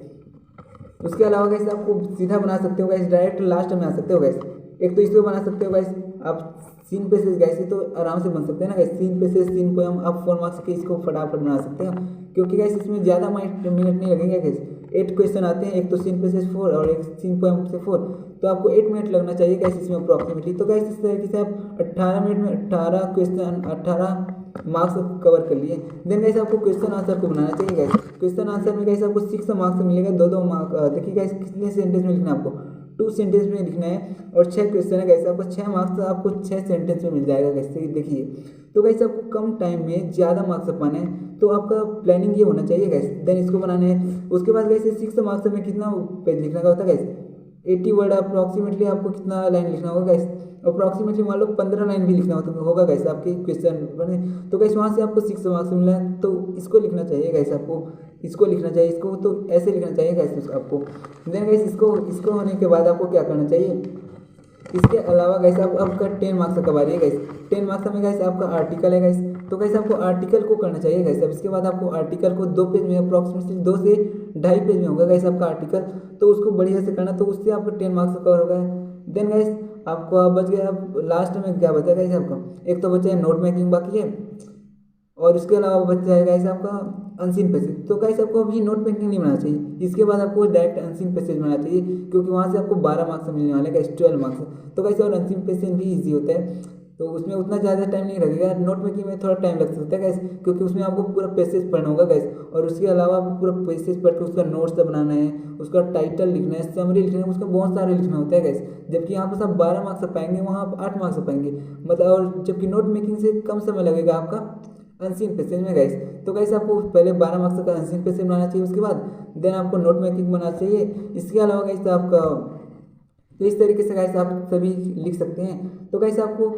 उसके अलावा गाइस आपको सीधा बना सकते हो गाइस, डायरेक्ट लास्ट में आ सकते हो गाइस। एक तो इसको बना सकते हो गाइस आप सीन पेसेज गाइस, तो आराम से बन सकते हैं ना guys. Seen passage, seen poem आप 4 मार्क्स के इसको फटाफट बना सकते हो, क्योंकि गाइस इसमें ज़्यादा मिनट नहीं लगेंगे गाइस। 8 क्वेश्चन आते हैं, एक तो सीन पेसेज 4 और एक सीन पोएम से 4, तो आपको 8 मिनट लगना चाहिए गाइस इसमें अप्रॉक्सीमेटली। तो गाइस इस तरीके से आप 18 मिनट में 18 क्वेश्चन 18 मार्क्स कवर कर लिए। देन गाइस आपको क्वेश्चन आंसर को बनाना चाहिए गाइस। क्वेश्चन आंसर में गाइस आपको 6 मार्क्स मिलेगा, 2-2 मार्क। देखिए गाइस कितने सेंटेंस में लिखना है आपको, 2 सेंटेंस में लिखना है और 6 क्वेश्चन है गाइस, आपको 6 मार्क्स आपको 6 सेंटेंस में मिल जाएगा गाइस। देखिए तो गाइस आपको कम टाइम में ज़्यादा मार्क्स पाना है तो आपका प्लानिंग ये होना चाहिए गाइस। देन इसको बनाना है। उसके बाद गाइस 6 मार्क्स में कितना पेज लिखना का होता है गाइस, 80 वर्ड अप्रॉक्सीमेटली आपको कितना लाइन लिखना होगा गाइस, अप्रॉक्सीमेटली मान लो 15 लाइन भी लिखना होगा गाइस आपके क्वेश्चन बने। तो गाइस वहाँ से आपको 6 मार्क्स मिला है तो इसको लिखना चाहिए गाइस, आपको इसको लिखना चाहिए, इसको तो ऐसे लिखना चाहिए गाइस आपको। देन गाइस इसको होने के बाद आपको क्या करना चाहिए, इसके अलावा गाइस आप आपका 10 मार्क्स का बारी है गाइस। 10 मार्क्स में गाइस आपका आर्टिकल है गाइस, तो गाइस आपको आर्टिकल को करना चाहिए गाइस। अब इसके बाद आपको आर्टिकल को 2 पेज में अप्रॉक्सीमेटली 2 से 2.5 पेज में होगा गाइस आपका आर्टिकल, तो उसको बढ़िया से करना, तो उससे आपको 10 मार्क्स कवर होगा। देन गाइस आपको अब बच गया, अब लास्ट में क्या बचा गाइस आपका, एक तो बचा है नोट मेकिंग बाकी है और इसके अलावा बच जाएगा गाइस आपका अनसीन पैसेज। तो गाइस आपको अभी नोट मेकिंग नहीं बनाना चाहिए, इसके बाद आपको डायरेक्ट अनसीन पैसेज बनाना चाहिए क्योंकि वहाँ से आपको 12 मार्क्स मिलने वाले हैं गाइस, 12 मार्क्स। तो गाइस और अनसीन पैसेज भी ईजी होता है तो उसमें उतना ज़्यादा टाइम नहीं लगेगा। नोट मेकिंग में थोड़ा टाइम लग सकता है गाइस क्योंकि उसमें आपको पूरा पैसेज पढ़ना होगा गाइस और उसके अलावा आपको पूरा पैसेज पढ़ के उसका नोट्स बनाना है, उसका टाइटल लिखना है, समरी लिखना है, उसका बहुत सारे लिखना होता है गाइस। जबकि यहाँ पर सब 12 मार्क्स पाएंगे, वहाँ आप 8 मार्क्स पाएंगे मतलब, और जबकि नोट मेकिंग से कम समय लगेगा आपका अनसीन पैसेज में गाइस। तो गाइस आपको पहले 12 मार्क्स का अनसीन पैसेज बनाना चाहिए, उसके बाद देन आपको नोट मेकिंग बनाना चाहिए। इसके अलावा गाइस आपका तो इस तरीके से गाइस आप सभी लिख सकते हैं। तो गाइस आपको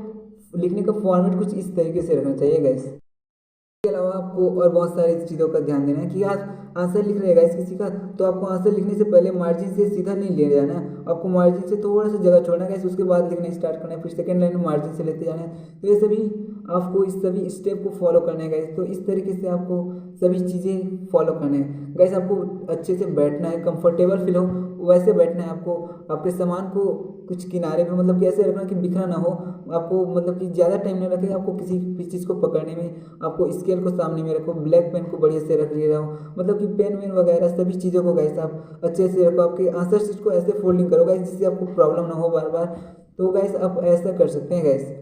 लिखने का फॉर्मेट कुछ इस तरीके से रखना चाहिए गाइस। इसके अलावा आपको और बहुत सारी चीज़ों का ध्यान देना है कि आज आंसर लिख रहे गाइस किसी का, तो आपको आंसर लिखने से पहले मार्जिन से सीधा नहीं ले जाना है, आपको मार्जिन से थोड़ा सा जगह छोड़ना है गाइस, उसके बाद लिखना स्टार्ट करना है, फिर सेकंड लाइन में मार्जिन से लेते जाना है। तो ये सभी आपको इस सभी स्टेप को फॉलो करना है गाइस। तो इस तरीके से आपको सभी चीज़ें फॉलो करना है गाइस। आपको अच्छे से बैठना है, कंफर्टेबल फील हो वैसे बैठना है आपको। आपके सामान को कुछ किनारे पे मतलब कि ऐसे रखना कि बिखरा ना हो, आपको मतलब कि ज़्यादा टाइम नहीं रखेगा आपको किसी भी चीज़ को पकड़ने में। आपको स्केल को सामने में रखो, ब्लैक पेन को बढ़िया से रख ले रहा हो, मतलब कि पेन वेन वगैरह सभी चीज़ों को गाइस आप अच्छे से रखो। आपके आंसर शीट को ऐसे फोल्डिंग करो गाइस जिससे आपको प्रॉब्लम ना हो बार बार। तो गाइस आप ऐसा कर सकते हैं गाइस।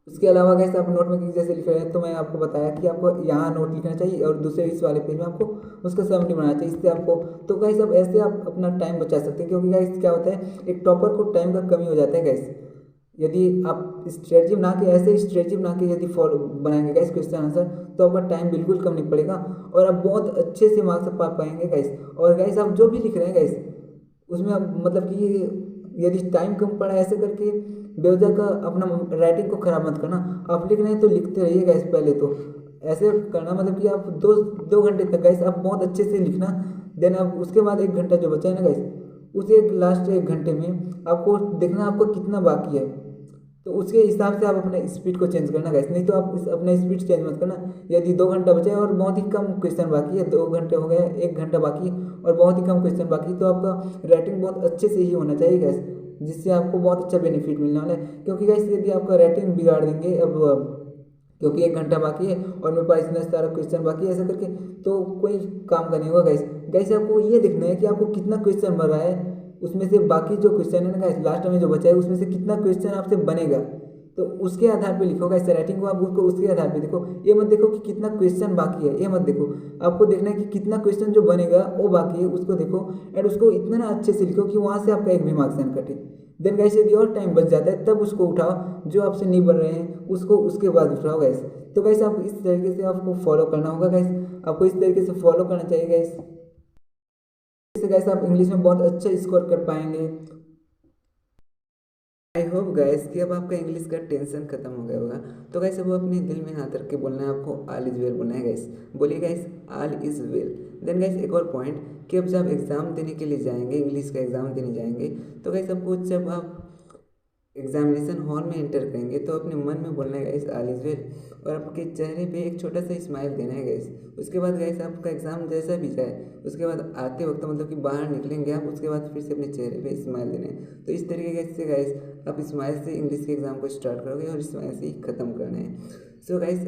उसके अलावा गाइस आप नोट में जैसे लिख रहे हैं तो मैं आपको बताया कि आपको यहाँ नोट लिखना चाहिए और दूसरे इस वाले पेज में आपको उसका समरी बनाना चाहिए, इससे आपको तो गाइस अब ऐसे आप अपना टाइम बचा सकते हैं। क्योंकि गाइस क्या होता है, एक टॉपर को टाइम का कमी हो जाता है गाइस। यदि आप स्ट्रेटजी बना के ऐसे स्ट्रेटजी बना के यदि फॉलो बनाएंगे गाइस क्वेश्चन आंसर, तो आपका टाइम बिल्कुल कम नहीं पड़ेगा और आप बहुत अच्छे से मार्क्स पा पाएंगे गाइस। और गाइस आप जो भी लिख रहे हैं गाइस उसमें आप मतलब कि यदि टाइम कम पड़ा ऐसे करके बेवजह का अपना राइटिंग को खराब मत करना। आप लिख रहे हैं तो लिखते रहिए गाइस, पहले तो ऐसे करना मतलब कि आप दो घंटे तक गाइस आप बहुत अच्छे से लिखना। देन आप उसके बाद 1 घंटा जो बचा है ना गाइस, उस एक लास्ट 1 घंटे में आपको देखना आपको कितना बाकी है, तो उसके हिसाब से आप अपने स्पीड को चेंज करना गाइस। नहीं तो आप अपना स्पीड चेंज मत करना। यदि 2 घंटा बचा है और बहुत ही कम क्वेश्चन बाकी है, 2 घंटे हो गए, 1 घंटा बाकी और बहुत ही कम क्वेश्चन बाकी, तो आपका राइटिंग बहुत अच्छे से ही होना चाहिए गाइस, जिससे आपको बहुत अच्छा बेनिफिट मिलने वाला है। क्योंकि गाइस यदि आपका राइटिंग बिगाड़ देंगे अब क्योंकि 1 घंटा बाकी है और मेरे पास इतना सारा क्वेश्चन बाकी है ऐसा करके, तो कोई काम का नहीं होगा गाइस। गाइस आपको ये देखना है कि आपको कितना क्वेश्चन बन रहा है, उसमें से बाकी जो क्वेश्चन है ना गाइस लास्ट में जो बचा है उसमें से कितना क्वेश्चन आपसे बनेगा, तो उसके आधार पे लिखो गाइस राइटिंग को। आप उसको उसके आधार पे देखो, ये मत देखो कि कितना क्वेश्चन बाकी है, ये मत देखो। आपको देखना है कि कितना क्वेश्चन जो बनेगा वो बाकी है उसको देखो एंड उसको इतना ना अच्छे से लिखो कि वहाँ से आपका एक भी मार्क्स न कटे। देन गाइस यदि और टाइम बच जाता है तब उसको उठाओ, जो आपसे नहीं बन रहे हैं उसको उसके बाद उठाओ गाइस। तो गाइस आप इस तरीके से आपको फॉलो करना होगा गाइस, आपको इस तरीके से फॉलो करना चाहिए गाइस। इससे गाइस आप इंग्लिश में बहुत अच्छा स्कोर कर पाएंगे। आई होप गाइस कि अब आपका इंग्लिश का टेंशन खत्म हो गया होगा। तो गाइस अब अपने दिल में हाथ रख के बोलना है आपको, ऑल इज वेल बोलना है गाइस। बोलिए guys, all is well. Then guys एक और पॉइंट कि अब जब एग्ज़ाम देने के लिए जाएंगे, इंग्लिश का एग्ज़ाम देने जाएंगे, तो गाइस आपको जब आप एग्जामिनेशन हॉल में एंटर करेंगे तो अपने मन में बोलना है गाइस ऑल इज वेल, और आपके चेहरे पे एक छोटा सा स्माइल देना है गाइस। उसके बाद गाइस आपका एग्ज़ाम जैसा भी जाए उसके बाद आते वक्त मतलब कि बाहर निकलेंगे आप, उसके बाद फिर से अपने चेहरे पे स्माइल देना है। तो इस तरीके से गाइस आप स्माइल से इंग्लिश के एग्ज़ाम को स्टार्ट करोगे और स्माइल से ही ख़त्म करना है। सो गाइस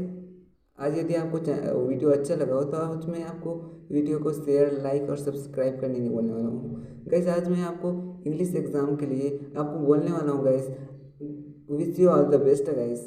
आज यदि आपको वीडियो अच्छा लगा हो तो आज मैं आपको वीडियो को शेयर, लाइक और सब्सक्राइब करने नहीं बोलने वाला हूँ गाइस। आज मैं आपको इंग्लिश एग्ज़ाम के लिए आपको बोलने वाला हूँ guys, wish you all the best guys.